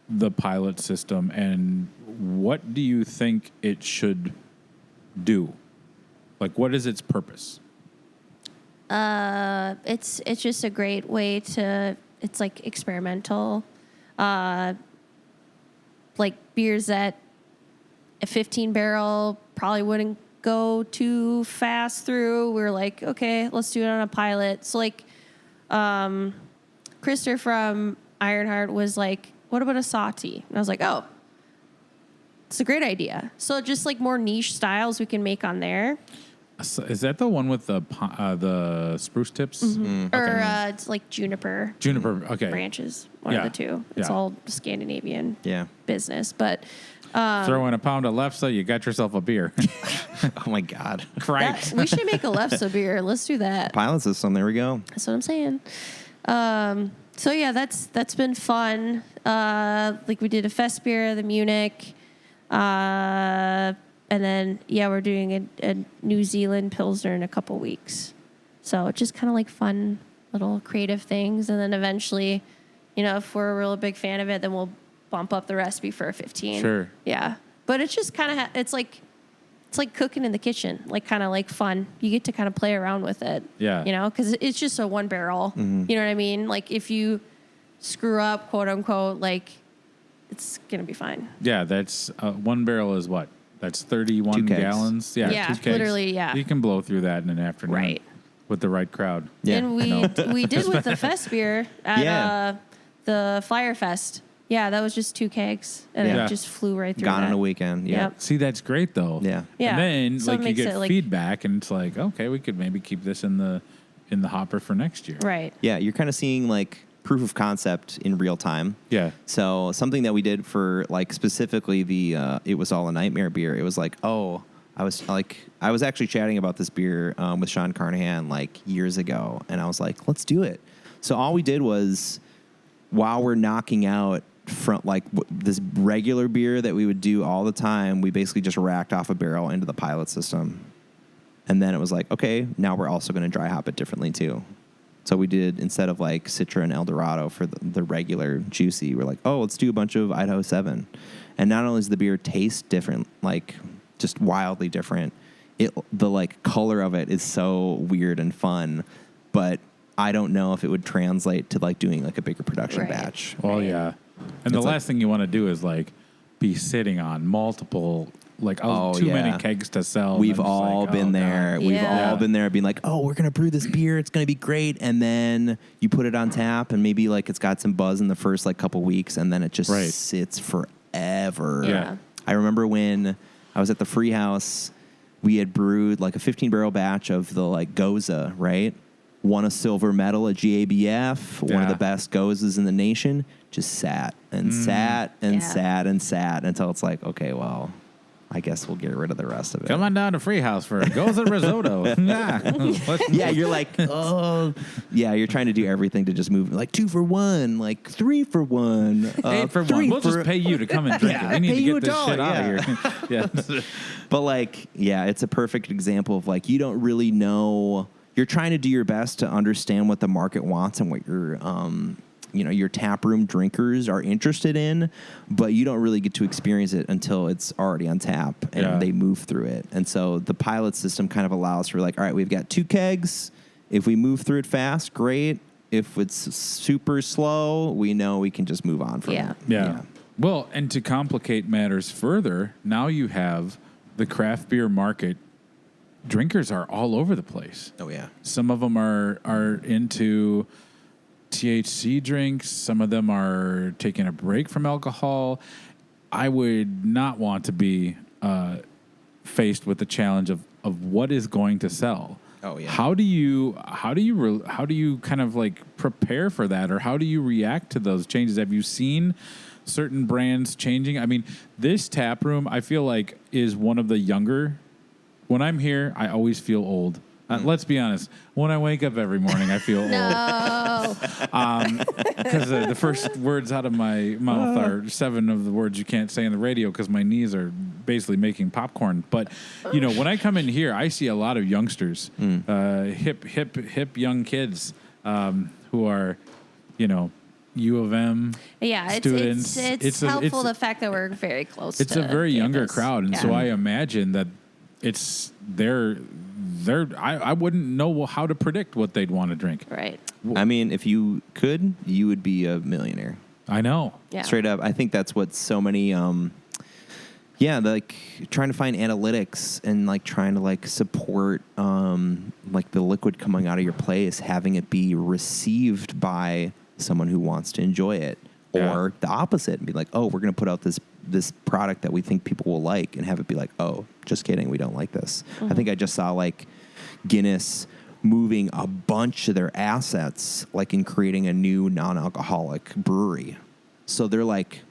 the pilot system, and what do you think it should do? Like, what is its purpose? It's just a great way to... It's like experimental, like beers that a 15-barrel probably wouldn't go too fast through. We're like, okay, let's do it on a pilot. So like, Krister from Ironheart was like, what about a Sati? And I was like, oh, it's a great idea. So just like more niche styles we can make on there. Is that the one with the spruce tips? Mm-hmm. Okay. Or it's like juniper. Okay. Branches, one of the two. It's all Scandinavian business. But throw in a pound of Lefse, you got yourself a beer. Oh my God. Christ. We should make a Lefse beer. Let's do that. Pilot system, there we go. That's what I'm saying. So yeah, that's been fun. Like we did a fest beer, the Munich. And then, we're doing a New Zealand Pilsner in a couple weeks. So just kind of like fun little creative things. And then eventually, if we're a real big fan of it, then we'll bump up the recipe for a 15. Sure. Yeah. But it's just kind of, it's like cooking in the kitchen, like kind of like fun. You get to kind of play around with it. Yeah. Because it's just a 1 barrel. Mm-hmm. You know what I mean? Like if you screw up, quote unquote, like it's going to be fine. Yeah. That's 1 barrel is what? That's 31 gallons. Yeah, 2 kegs. Literally, yeah. You can blow through that in an afternoon. Right. With the right crowd. Yeah. And we did with the fest beer at the Flyer Fest. Yeah, that was just 2 kegs. And it just flew right through Gone in a weekend. Yeah. Yep. See, that's great, though. Yeah. Yeah. And then, so you get feedback, and it's like, okay, we could maybe keep this in the hopper for next year. Right. Yeah, you're kind of seeing, like, proof of concept in real time. Yeah. So something that we did for like specifically the It Was All a Nightmare beer, it was like, I was actually chatting about this beer with Sean Carnahan like years ago, and I was like, let's do it. So all we did was, while we're knocking out from like this regular beer that we would do all the time, we basically just racked off a barrel into the pilot system. And then it was like, okay, now we're also going to dry hop it differently too. So we did, instead of like Citra and Eldorado for the regular juicy, we're like, oh, let's do a bunch of Idaho 7. And not only does the beer taste different, like just wildly different, the like color of it is so weird and fun, but I don't know if it would translate to like doing like a bigger production batch. Well, yeah. And the last thing you want to do is like be sitting on multiple, like too many kegs to sell. We've all been there. God. We've all been there being like, oh, we're going to brew this beer. It's going to be great. And then you put it on tap and maybe like it's got some buzz in the first like couple weeks and then it just sits forever. Yeah. I remember when I was at the Free House, we had brewed like a 15 barrel batch of the like Goza, right? Won a silver medal at GABF, one of the best Gozas in the nation. Just sat and sat and sat and sat until it's like, okay, well, I guess we'll get rid of the rest of it. Come on down to Free House for a Goza risotto. You're like, oh, yeah, you're trying to do everything to just move, like 2 for 1, like 3 for 1, 8 for 1. We'll just pay you to come and drink it. We need to get this shit out of here. But like, yeah, it's a perfect example of like, you don't really know. You're trying to do your best to understand what the market wants and what your tap room drinkers are interested in, but you don't really get to experience it until it's already on tap and they move through it. And so the pilot system kind of allows for like, all right, we've got 2 kegs. If we move through it fast, great. If it's super slow, we know we can just move on from it. Yeah. Well, and to complicate matters further, now you have the craft beer market. Drinkers are all over the place. Oh, yeah. Some of them are into THC drinks. Some of them are taking a break from alcohol. I would not want to be faced with the challenge of what is going to sell. Oh, yeah. How do you kind of like prepare for that, or how do you react to those changes? Have you seen certain brands changing? I mean, this tap room, I feel like, is one of the younger. When I'm here, I always feel old. Let's be honest. When I wake up every morning, I feel old. Because the first words out of my mouth are 7 of the words you can't say on the radio because my knees are basically making popcorn. But, when I come in here, I see a lot of youngsters, hip young kids who are, U of M students. It's helpful the fact that we're very close to It's a very younger campus. crowd. And so I imagine that it's I wouldn't know how to predict what they'd want to drink. Right. I mean, if you could, you would be a millionaire. I know. Yeah. Straight up. I think that's what so many, like trying to find analytics and like trying to like support like the liquid coming out of your place, having it be received by someone who wants to enjoy it. Or the opposite and be like, oh, we're going to put out this product that we think people will like, and have it be like, oh, just kidding, we don't like this. I think I just saw like Guinness moving a bunch of their assets, like in creating a new non-alcoholic brewery. So they're like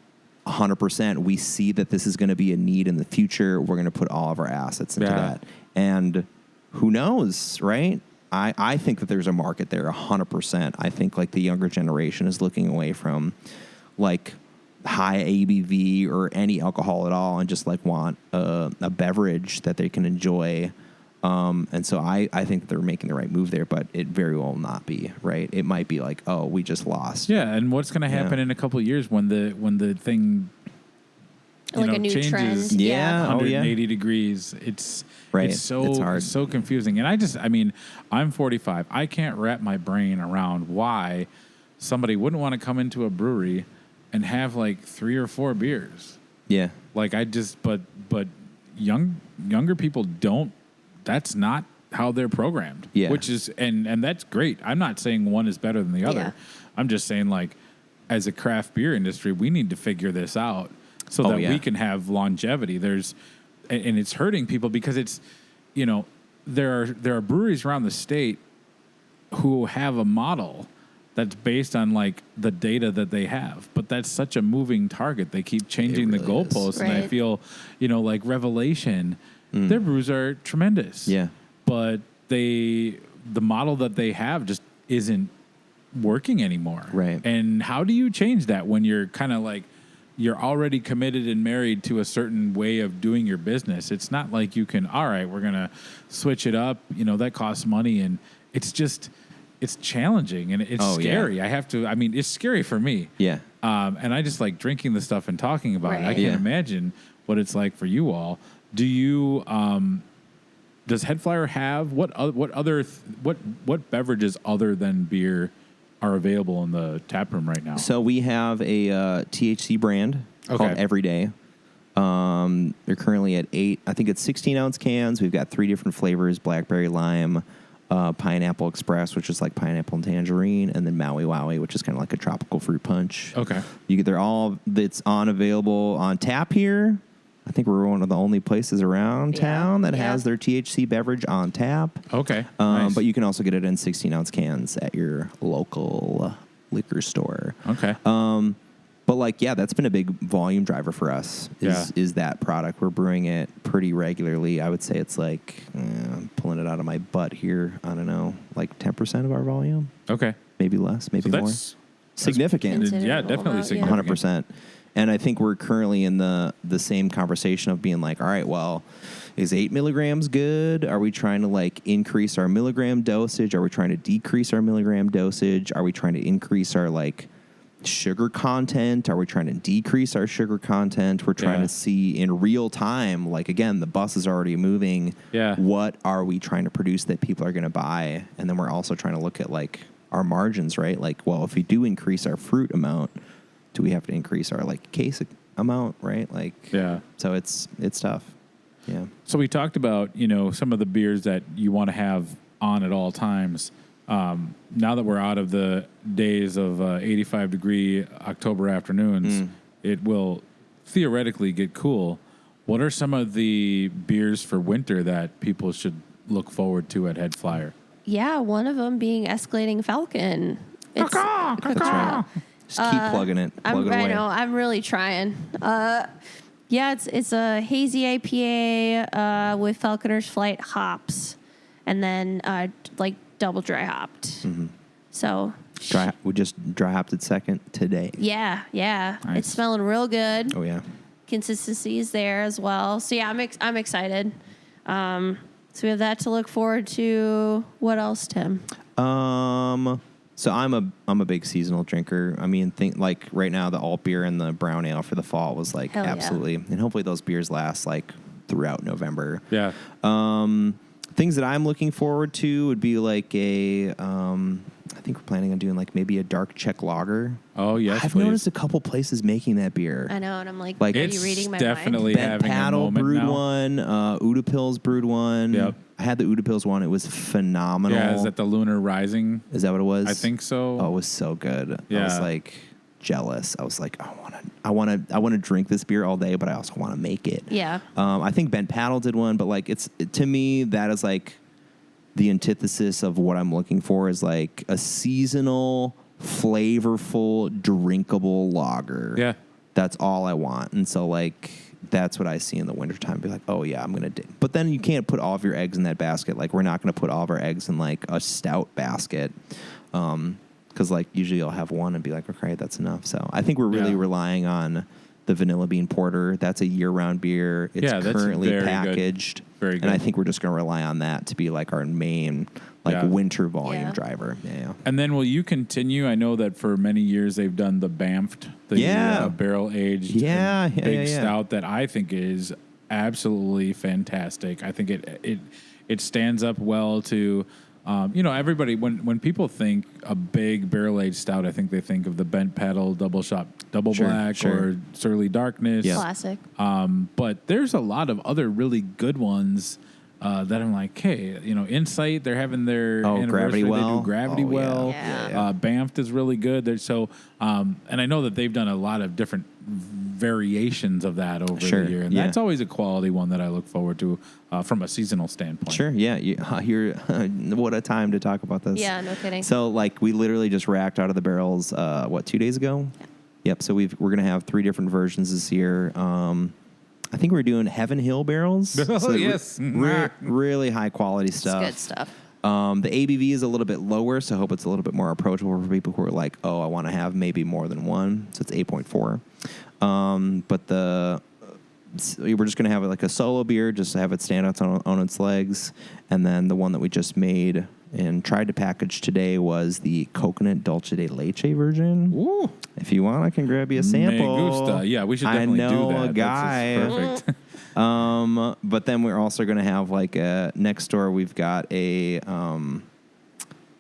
100%. We see that this is going to be a need in the future. We're going to put all of our assets into that. And who knows, right? I think that there's a market there 100%. I think like the younger generation is looking away from like high ABV or any alcohol at all and just like want a beverage that they can enjoy. And so I think that they're making the right move there, but it very well not be, right? It might be like, oh, we just lost. Yeah, and what's going to happen in a couple of years when the thing like a new changes trend. 180 degrees. It's so confusing. And I'm 45. I can't wrap my brain around why somebody wouldn't want to come into a brewery and have like 3 or 4 beers. Yeah. Like but younger people don't. That's not how they're programmed. Yeah. Which is and that's great. I'm not saying one is better than the other. Yeah. I'm just saying like as a craft beer industry, we need to figure this out so that we can have longevity. And it's hurting people because it's, there are breweries around the state who have a model that's based on like the data that they have, but that's such a moving target. They keep changing the goalposts, and I feel, like Revelation, their brews are tremendous. Yeah, but the model that they have just isn't working anymore. Right. And how do you change that when you're kind of like, you're already committed and married to a certain way of doing your business? It's not like you can, all right, we're going to switch it up. You know, that costs money, and it's challenging and it's scary. Yeah. It's scary for me. Yeah. And I just like drinking the stuff and talking about it. I can't Yeah. imagine what it's like for you all. Do you, does HeadFlyer have what beverages other than beer are available in the tap room right now? So we have a THC brand called Everyday. They're currently at 8. I think it's 16-ounce cans. We've got 3 different flavors: blackberry lime, Pineapple Express, which is like pineapple and tangerine, and then Maui Wowie, which is kind of like a tropical fruit punch. Okay. It's available on tap here. I think we're one of the only places around town that has their THC beverage on tap. Okay. Nice. But you can also get it in 16-ounce cans at your local liquor store. Okay. But like, yeah, that's been a big volume driver for us is that product. We're brewing it pretty regularly. I would say it's like, I'm pulling it out of my butt here. I don't know, like 10% of our volume. Okay. Maybe less, maybe more. Significant. Yeah, definitely significant. 100%. And I think we're currently in the same conversation of being like, all right, well, is 8 milligrams good? Are we trying to like increase our milligram dosage? Are we trying to decrease our milligram dosage? Are we trying to increase our like sugar content? Are we trying to decrease our sugar content? We're trying to see in real time, like, again, the bus is already moving. Yeah. What are we trying to produce that people are going to buy? And then we're also trying to look at like our margins, right? Like, well, if we do increase our fruit amount, do we have to increase our like case amount, right? Like, so it's tough. Yeah. So we talked about, some of the beers that you want to have on at all times. Now that we're out of the days of 85-degree October afternoons, it will theoretically get cool. What are some of the beers for winter that people should look forward to at HeadFlyer? Yeah, one of them being Escalating Falcon. That's right. Just keep plugging it. Plug it away. I know. I'm really trying. It's a hazy IPA with Falconer's Flight hops, and then like double dry hopped. Mm-hmm. So we just dry hopped it second today. Yeah. Nice. It's smelling real good. Oh yeah. Consistency is there as well. So yeah, I'm excited. So we have that to look forward to. What else, Tim? So I'm a big seasonal drinker. I mean, think like right now the alt beer and the brown ale for the fall was like absolutely, and hopefully those beers last like throughout November. Yeah. Things that I'm looking forward to would be like I think we're planning on doing like maybe a dark Czech lager. Oh yes, I've noticed a couple places making that beer. I know, and I'm like, are you reading my definitely mind? having Paddle a moment brewed now. one. Udapils brewed one. Yep. I had the Udapils one. It was phenomenal. Yeah, is that the Lunar Rising? Is that what it was? I think so. Oh, it was so good. Yeah. I was like jealous. I was like, I want to drink this beer all day, but I also want to make it. Yeah. I think Bent Paddle did one, but like to me that is like the antithesis of what I'm looking for is like a seasonal, flavorful, drinkable lager. Yeah. That's all I want. And so like that's what I see in the wintertime. Be like, oh yeah, I'm gonna. But then you can't put all of your eggs in that basket. Like we're not gonna put all of our eggs in like a stout basket, because like usually I'll have one and be like, okay, that's enough. So I think we're really relying on the vanilla bean porter. That's a year-round beer. It's currently packaged, good. Very good. And I think we're just gonna rely on that to be like our main winter volume driver. Yeah. And then will you continue? I know that for many years they've done the Banffed, the barrel aged big stout that I think is absolutely fantastic. I think it stands up well to everybody. When people think a big barrel aged stout, I think they think of the Bent Paddle Double Shot Double Black or Surly Darkness. Yeah. Classic. But there's a lot of other really good ones. That I'm like, hey, Insight, they're having their anniversary. Gravity Well. They do Gravity Well. Yeah. Banffed is really good. And I know that they've done a lot of different variations of that over the year. And that's always a quality one that I look forward to from a seasonal standpoint. Sure, yeah. What a time to talk about this. Yeah, no kidding. So, like, we literally just racked out of the barrels, 2 days ago? Yeah. Yep, so we're going to have 3 different versions this year. I think we're doing Heaven Hill barrels. Oh, yes. Really high quality stuff. It's good stuff. The ABV is a little bit lower, so I hope it's a little bit more approachable for people who are like, oh, I want to have maybe more than one. So it's 8.4. But we're just going to have like a solo beer, just to have it stand out on its legs. And then the one that we just made and tried to package today was the coconut dulce de leche version. Ooh. If you want, I can grab you a sample. Me gusta. Yeah, we should definitely do that. I know a guy. That's perfect. But then we're also going to have like next door, we've got a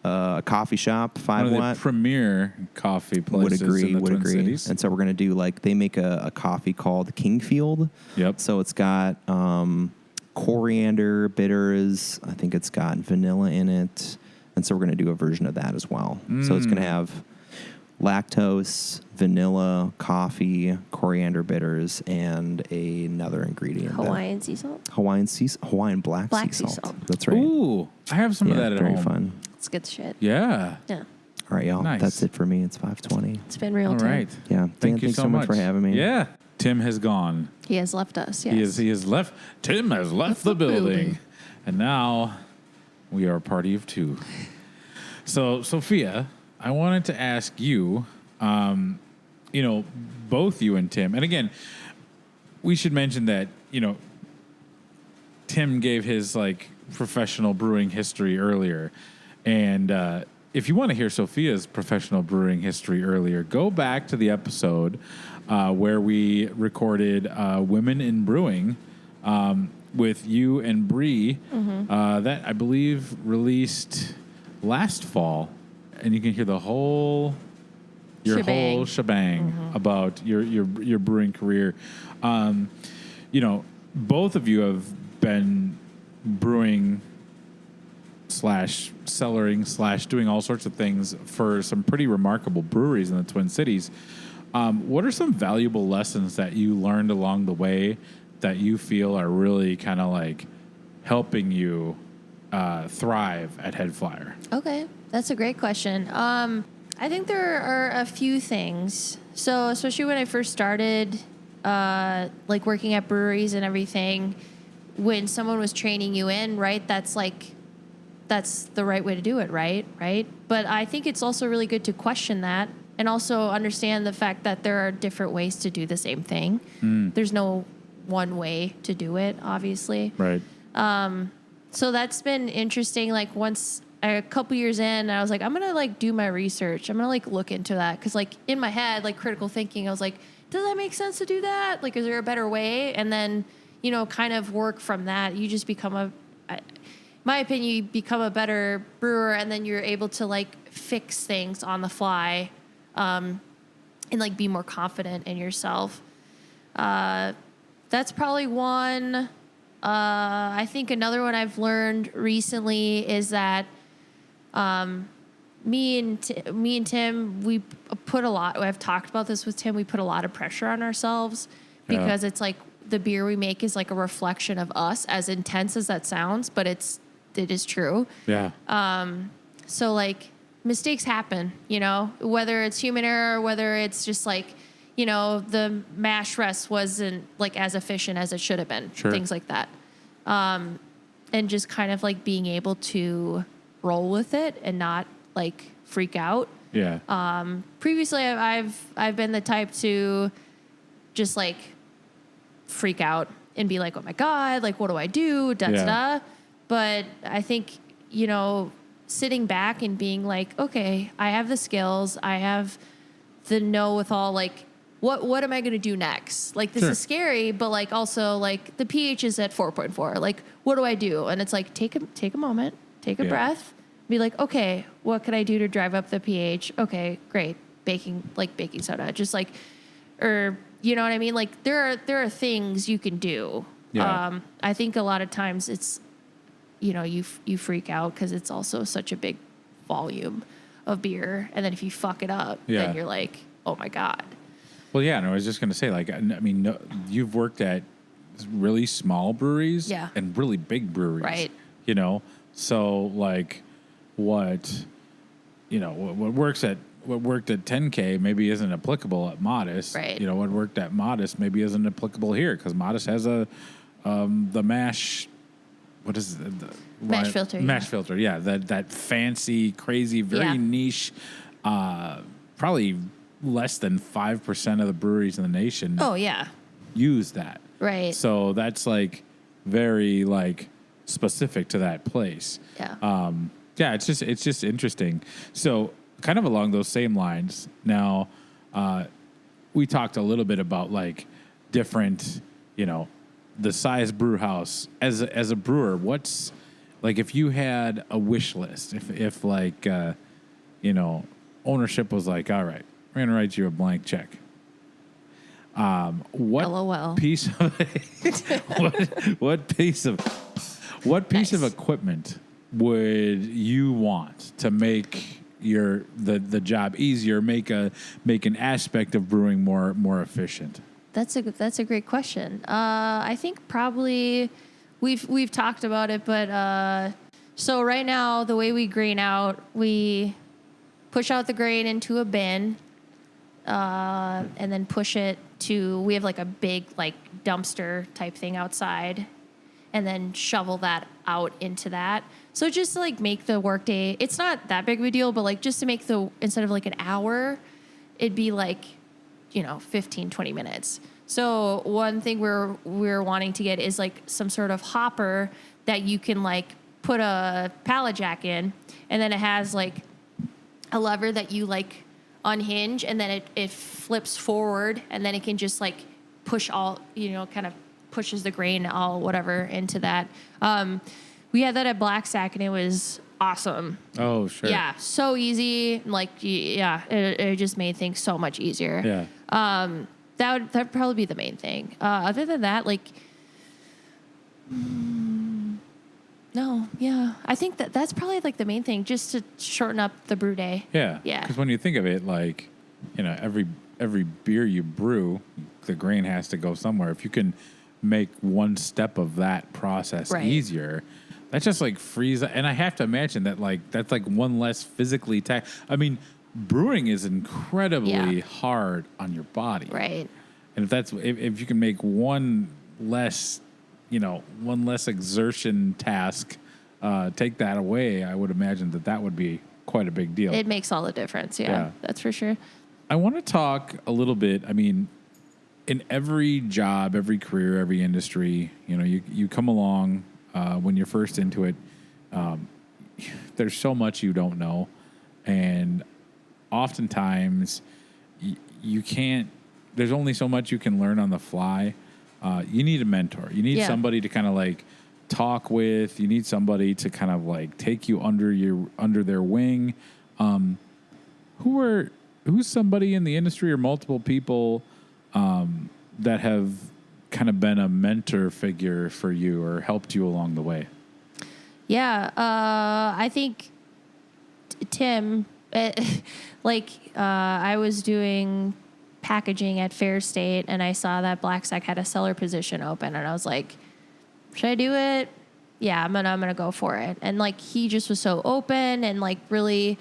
coffee shop, 5 One of watt. the premier coffee places in the Twin Cities. And so we're going to do like, they make a coffee called Kingfield. Yep. So it's got coriander, bitters. I think it's got vanilla in it. And so we're going to do a version of that as well. So it's going to have lactose, vanilla, coffee, coriander bitters, and another ingredient. Hawaiian sea salt. Hawaiian black sea salt. That's right. Ooh, I have some of that at home. Very fun. It's good shit. Yeah. Yeah. All right, y'all. Nice. That's it for me. It's 5:20. It's been real All time. right. Yeah. Thank you thanks so much for having me. Yeah. Tim has gone. He has left us. Yes. He has left. Tim has left the building. And now we are a party of two. So, Sophia, I wanted to ask you, both you and Tim, and again, we should mention that, Tim gave his like professional brewing history earlier. And if you want to hear Sophia's professional brewing history earlier, go back to the episode where we recorded Women in Brewing with you and Bree. That, I believe, released last fall. And you can hear the whole shebang about your brewing career. Both of you have been brewing / cellaring / doing all sorts of things for some pretty remarkable breweries in the Twin Cities. What are some valuable lessons that you learned along the way that you feel are really kind of like helping you thrive at HeadFlyer? Okay, that's a great question. I think there are a few things. So especially when I first started, like working at breweries and everything, when someone was training you in, right, that's the right way to do it, right? But I think it's also really good to question that and also understand the fact that there are different ways to do the same thing. There's no one way to do it, obviously. Right. So that's been interesting. Like once a couple years in, I was like, I'm going to like do my research. I'm going to like look into that. Cause like in my head, like critical thinking, I was like, does that make sense to do that? Like, is there a better way? And then, kind of work from that. You just become my opinion, you become a better brewer, and then you're able to like fix things on the fly, and like be more confident in yourself. That's probably one. I think another one I've learned recently is that me and Tim, we put a lot. I've talked about this with Tim. We put a lot of pressure on ourselves because it's like the beer we make is like a reflection of us. As intense as that sounds, but it is true. Yeah. So like mistakes happen, whether it's human error, whether it's just like, the mash rest wasn't like as efficient as it should have been. Sure. Things like that. And just kind of like being able to roll with it and not like freak out. Yeah. Previously I've been the type to just like freak out and be like, oh my God, like, what do I do? Da. But I think, sitting back and being like, okay, I have the skills. I have the know-with-all, like, what am I going to do next? Like, this is scary, but like, also like the pH is at 4.4. Like, what do I do? And it's like, take a moment, take a breath, be like, okay, what can I do to drive up the pH? Okay, great. Baking soda, just like, or, you know what I mean? Like there are things you can do. Yeah. I think a lot of times it's, you freak out because it's also such a big volume of beer. And then if you fuck it up, then you're like, oh my God. Well, yeah, and I was just going to say, like, I mean, no, you've worked at really small breweries and really big breweries. Right. So like what worked at 10K maybe isn't applicable at Modest. Right. What worked at Modest maybe isn't applicable here because Modest has the mash. What is it? Mash filter. Mash filter, yeah. That fancy, crazy, very niche, probably less than 5% of the breweries in the nation. Oh, yeah. Use that. Right. So that's like very like specific to that place. Yeah. Yeah, it's just interesting. So kind of along those same lines, now we talked a little bit about like different, the size brew house. As a brewer, what's like if you had a wish list, if like ownership was like, all right, we're gonna write you a blank check. What LOL. piece of what piece of equipment would you want to make the job easier, make an aspect of brewing more efficient? That's a great question. I think probably we've talked about it, but so right now the way we grain out, we push out the grain into a bin, and then push it to. We have like a big like dumpster type thing outside, and then shovel that out into that. So just to like make the workday, it's not that big of a deal, but like just to make instead of like an hour, it'd be like 15, 20 minutes. So one thing we're wanting to get is like some sort of hopper that you can like put a pallet jack in, and then it has like a lever that you like unhinge, and then it flips forward, and then it can just like push all, kind of pushes the grain all whatever into that. We had that at Black Sack, and it was awesome. Oh, sure. Yeah, so easy. Like, it just made things so much easier. Yeah. That'd probably be the main thing. Other than that, like, no, yeah. I think that's probably like the main thing, just to shorten up the brew day. Yeah. Yeah. Because when you think of it, like, every beer you brew, the grain has to go somewhere. If you can make one step of that process easier, that just like frees. And I have to imagine that that's like one less physically I mean, brewing is incredibly hard on your body. Right. And if you can make one less exertion task, take that away, I would imagine that would be quite a big deal. It makes all the difference. Yeah. That's for sure. I want to talk a little bit. I mean, in every job, every career, every industry, you come along when you're first into it. There's so much you don't know, and oftentimes you can't. There's only so much you can learn on the fly. You need a mentor. You need somebody to kind of like talk with. You need somebody to kind of like take you under their wing. Who's somebody in the industry or multiple people that have kind of been a mentor figure for you or helped you along the way? Yeah, I think Tim. I was doing packaging at Fair State, and I saw that Black Sack had a cellar position open, and I was like, should I do it? Yeah, I'm gonna go for it. And like, he just was so open and like really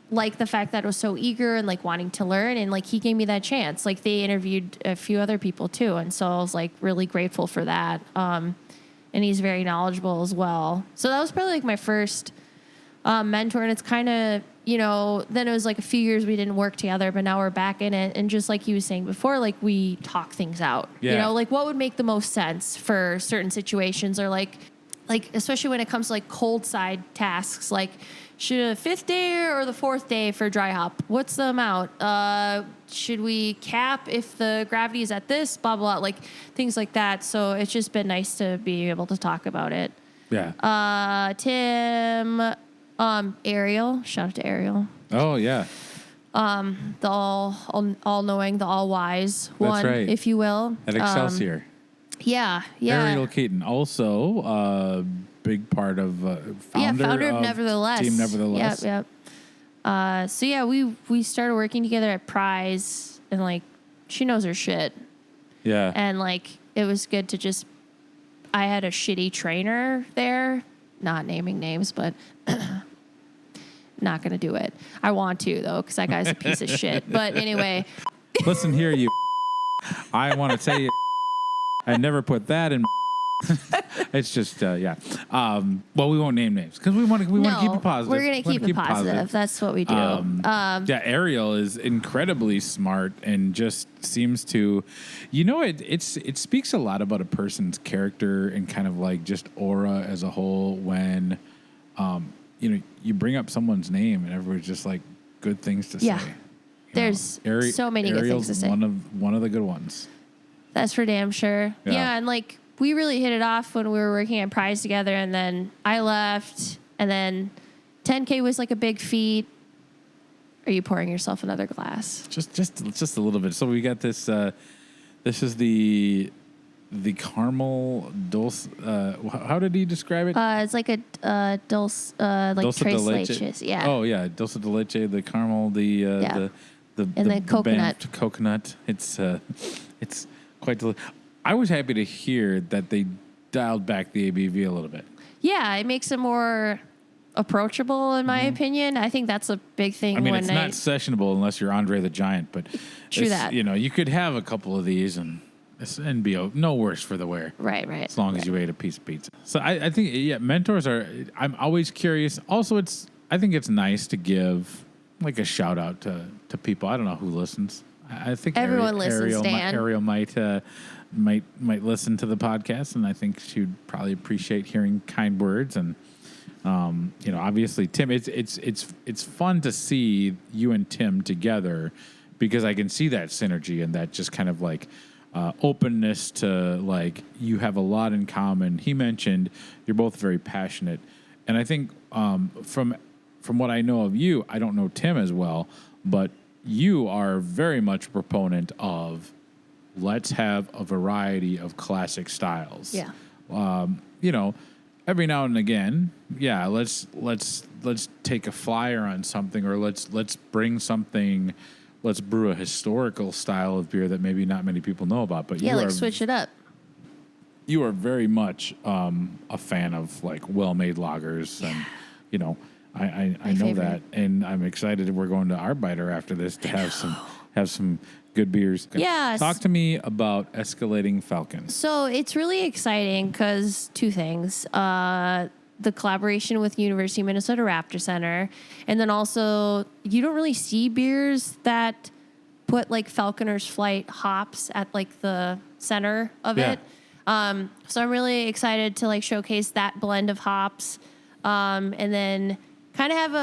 like the fact that it was so eager and like wanting to learn, and like he gave me that chance. Like, they interviewed a few other people too, and so I was like really grateful for that. And he's very knowledgeable as well. So that was probably like my first mentor, and it's kind of, then it was like a few years we didn't work together, but now we're back in it. And just like he was saying before, like, we talk things out, like what would make the most sense for certain situations, or like especially when it comes to like cold side tasks, like should a 5th day or the 4th day for dry hop? What's the amount? Should we cap if the gravity is at this, blah, blah, like things like that. So it's just been nice to be able to talk about it. Yeah. Tim, Ariel, shout out to Ariel. Oh yeah. The all-knowing, the all-wise one, right. if you will. At Excelsior. Yeah. Ariel Keaton, also a big part of founder of Nevertheless. Team Nevertheless. Yep. So yeah, we started working together at Prize, and like, she knows her shit. Yeah. And like, it was good to just. I had a shitty trainer there, not naming names, but not gonna do it. I want to though, because that guy's a piece of shit. But anyway. Listen here, you. I want to tell you, I never put that in. It's just, yeah. Well, we won't name names because we want to keep it positive. We're going to keep it positive. That's what we do. Yeah, Ariel is incredibly smart and just seems to, it speaks a lot about a person's character and kind of like just aura as a whole when, you bring up someone's name and everyone's just like good things to say. There's so many good things to say. One of the good ones. That's for damn sure. Yeah, and like we really hit it off when we were working at Prize together, and then I left, and then 10K was like a big feat. Are you pouring yourself another glass? Just a little bit. So we got this. This is the caramel dulce. How did he describe it? It's like a dulce, like dulce tres leches. Yeah. Oh yeah, dulce de leche. The caramel. The coconut. It's quite delicious. I was happy to hear that they dialed back the ABV a little bit. Yeah, it makes it more approachable, in my opinion. I think that's a big thing. I mean, it's not sessionable unless you're Andre the Giant, but true that. You could have a couple of these and be no worse for the wear. Right. As long as you ate a piece of pizza. So I think, mentors are. I'm always curious. Also, I think it's nice to give like a shout out to people. I don't know who listens. I think everyone listens. Ariel might listen to the podcast, and I think she'd probably appreciate hearing kind words. And obviously, Tim, it's fun to see you and Tim together because I can see that synergy and that just kind of like openness to like you have a lot in common. He mentioned you're both very passionate, and I think from what I know of you, I don't know Tim as well, but you are very much a proponent of let's have a variety of classic styles. Yeah. Every now and again, yeah, let's take a flyer on something, or let's bring something. Let's brew a historical style of beer that maybe not many people know about. But switch it up. You are very much a fan of like well-made lagers, and I know that, and I'm excited. We're going to Arbeiter after this to have some good beers. Yes. Talk to me about Escalating Falcon. So it's really exciting because two things. The collaboration with University of Minnesota Raptor Center. And then also, you don't really see beers that put like Falconer's Flight hops at like the center of it. So I'm really excited to like showcase that blend of hops. And then kind of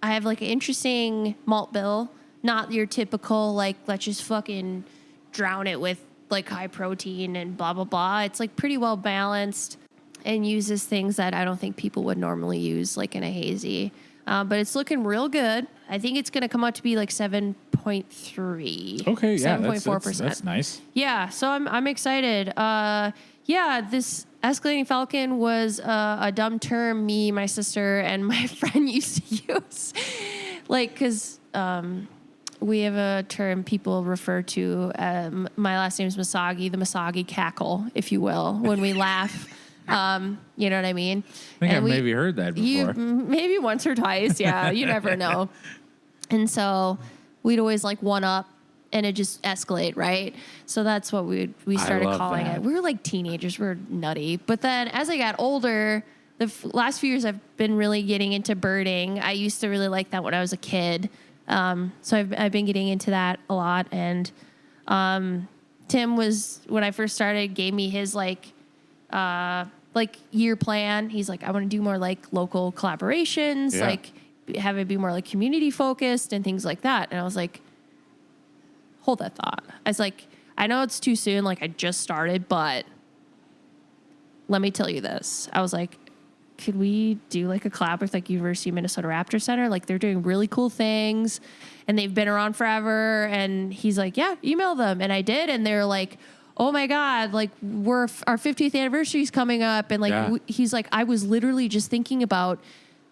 I have like an interesting malt bill. Not your typical, like, let's just fucking drown it with, like, high protein and blah, blah, blah. It's, like, pretty well balanced and uses things that I don't think people would normally use, like, in a hazy. But it's looking real good. I think it's going to come out to be, like, 7.3. Okay, yeah. 7.4%. That's nice. Yeah, so I'm excited. This Escalating Falcon was a dumb term me, my sister, and my friend used to use. Like, because... we have a term people refer to, my last name is Missaghi, the Missaghi cackle, if you will, when we laugh. You know what I mean? I think I've maybe heard that before. Maybe once or twice, yeah. You never know. And so we'd always like one up and it just escalate, right? So that's what we started calling it. We were like teenagers. We were nutty. But then as I got older, the last few years I've been really getting into birding. I used to really like that when I was a kid. So I've been getting into that a lot, and Tim was, when I first started, gave me his like year plan. He's like, I want to do more like local collaborations, like have it be more like community focused and things like that. And I was like, hold that thought. I was like, I know it's too soon, like I just started, but let me tell you this. I was like, could we do like a collab with like University of Minnesota Raptor Center? Like they're doing really cool things and they've been around forever. And he's like, yeah, email them. And I did. And they're like, oh my God, like our 50th anniversary is coming up. And like, he's like, I was literally just thinking about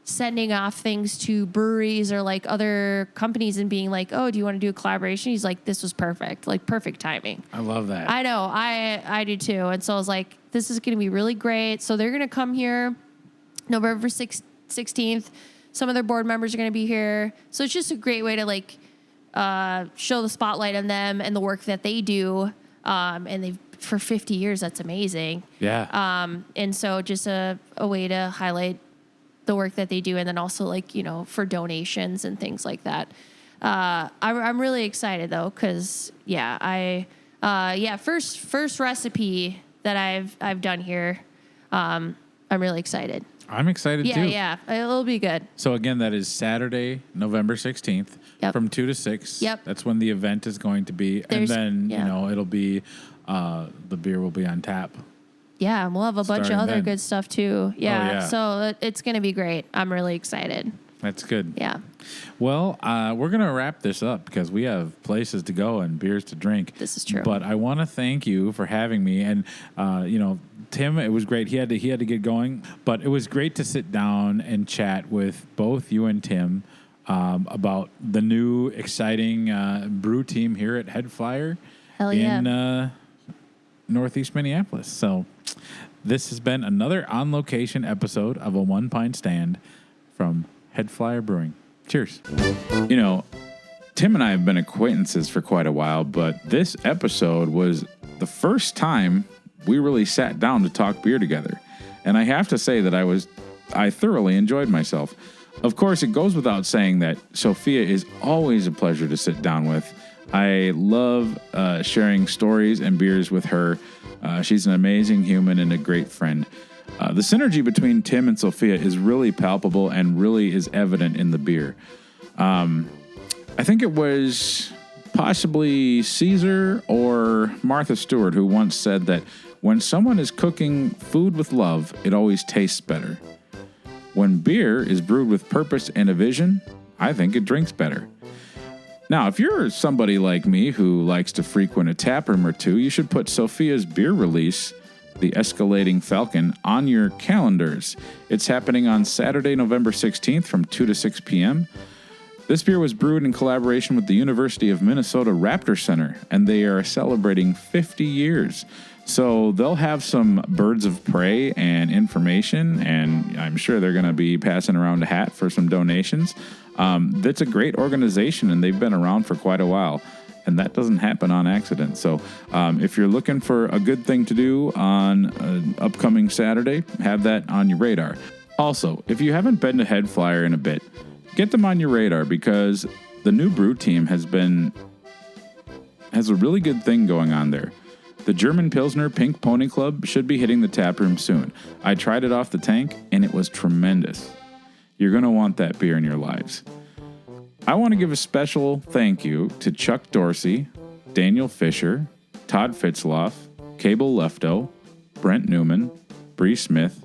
sending off things to breweries or like other companies and being like, oh, do you want to do a collaboration? He's like, this was perfect, like perfect timing. I love that. I know. I do too. And so I was like, this is going to be really great. So they're going to come here November 16th. Some of their board members are going to be here. So it's just a great way to like show the spotlight on them and the work that they do. And they've for 50 years, that's amazing. Yeah. And so just a way to highlight the work that they do, and then also like, for donations and things like that. I'm really excited though, because first recipe that I've done here. I'm really excited. I'm excited too. Yeah, it'll be good. So again, that is Saturday, November 16th, from 2 to 6. Yep. That's when the event is going to be, and then it'll be the beer will be on tap. Yeah, and we'll have a bunch of other good stuff too. Yeah. So it's going to be great. I'm really excited. That's good. Yeah. Well, we're going to wrap this up because we have places to go and beers to drink. This is true. But I want to thank you for having me. And, Tim, it was great. He had to get going. But it was great to sit down and chat with both you and Tim about the new exciting brew team here at HeadFlyer in Northeast Minneapolis. So this has been another on-location episode of a One Pint Stand from HeadFlyer Brewing. Cheers. Tim and I have been acquaintances for quite a while, but this episode was the first time we really sat down to talk beer together. And I have to say that I thoroughly enjoyed myself. Of course, it goes without saying that Sophia is always a pleasure to sit down with. I love sharing stories and beers with her. She's an amazing human and a great friend. The synergy between Tim and Sophia is really palpable and really is evident in the beer. I think it was possibly Caesar or Martha Stewart who once said that when someone is cooking food with love, it always tastes better. When beer is brewed with purpose and a vision, I think it drinks better. Now, if you're somebody like me who likes to frequent a taproom or two, you should put Sophia's beer release, The Escalating Falcon, on your calendars. It's happening on Saturday, November 16th from 2 to 6 p.m. This beer was brewed in collaboration with the University of Minnesota Raptor Center, and they are celebrating 50 years. So they'll have some birds of prey and information, and I'm sure they're going to be passing around a hat for some donations. That's a great organization, and they've been around for quite a while, and that doesn't happen on accident. So if you're looking for a good thing to do on an upcoming Saturday, have that on your radar. Also, if you haven't been to HeadFlyer in a bit, get them on your radar because the new brew team has a really good thing going on there. The German Pilsner Pink Pony Club should be hitting the taproom soon. I tried it off the tank, and it was tremendous. You're going to want that beer in your lives. I want to give a special thank you to Chuck Dorsey, Daniel Fisher, Todd Fitzloff, Cable Lefto, Brent Newman, Bree Smith,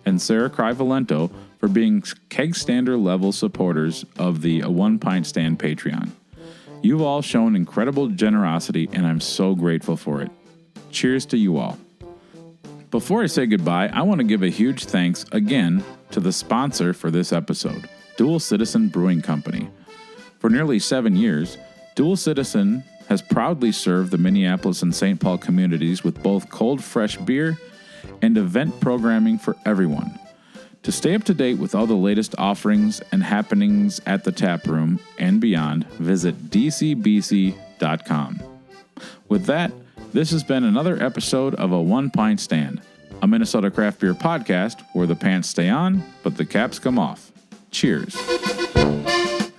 and Sarah Crivalento for being keg stander level supporters of the One Pint Stand Patreon. You've all shown incredible generosity, and I'm so grateful for it. Cheers to you all. Before I say goodbye, I want to give a huge thanks again to the sponsor for this episode, Dual Citizen Brewing Company. For nearly 7 years, Dual Citizen has proudly served the Minneapolis and St. Paul communities with both cold, fresh beer and event programming for everyone. To stay up to date with all the latest offerings and happenings at the taproom and beyond, visit dcbc.com. With that, this has been another episode of a One Pint Stand, a Minnesota craft beer podcast where the pants stay on, but the caps come off. Cheers.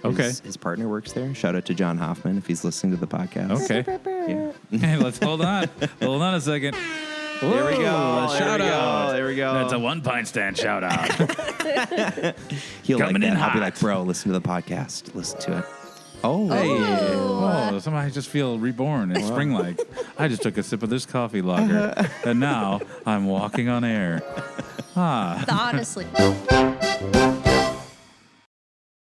Okay. His partner works there. Shout out to John Hoffman if he's listening to the podcast. Okay. Yeah. Hey, let's hold on. Hold on a second. Whoa, there we go. Shout out. There we go. That's a One Pint Stand shout out. He'll Coming like in that. hot. I'll be like, bro, listen to the podcast. Listen to it. Oh. Hey. Oh, somebody just feel reborn and spring-like. I just took a sip of this coffee lager, and now I'm walking on air. Honestly.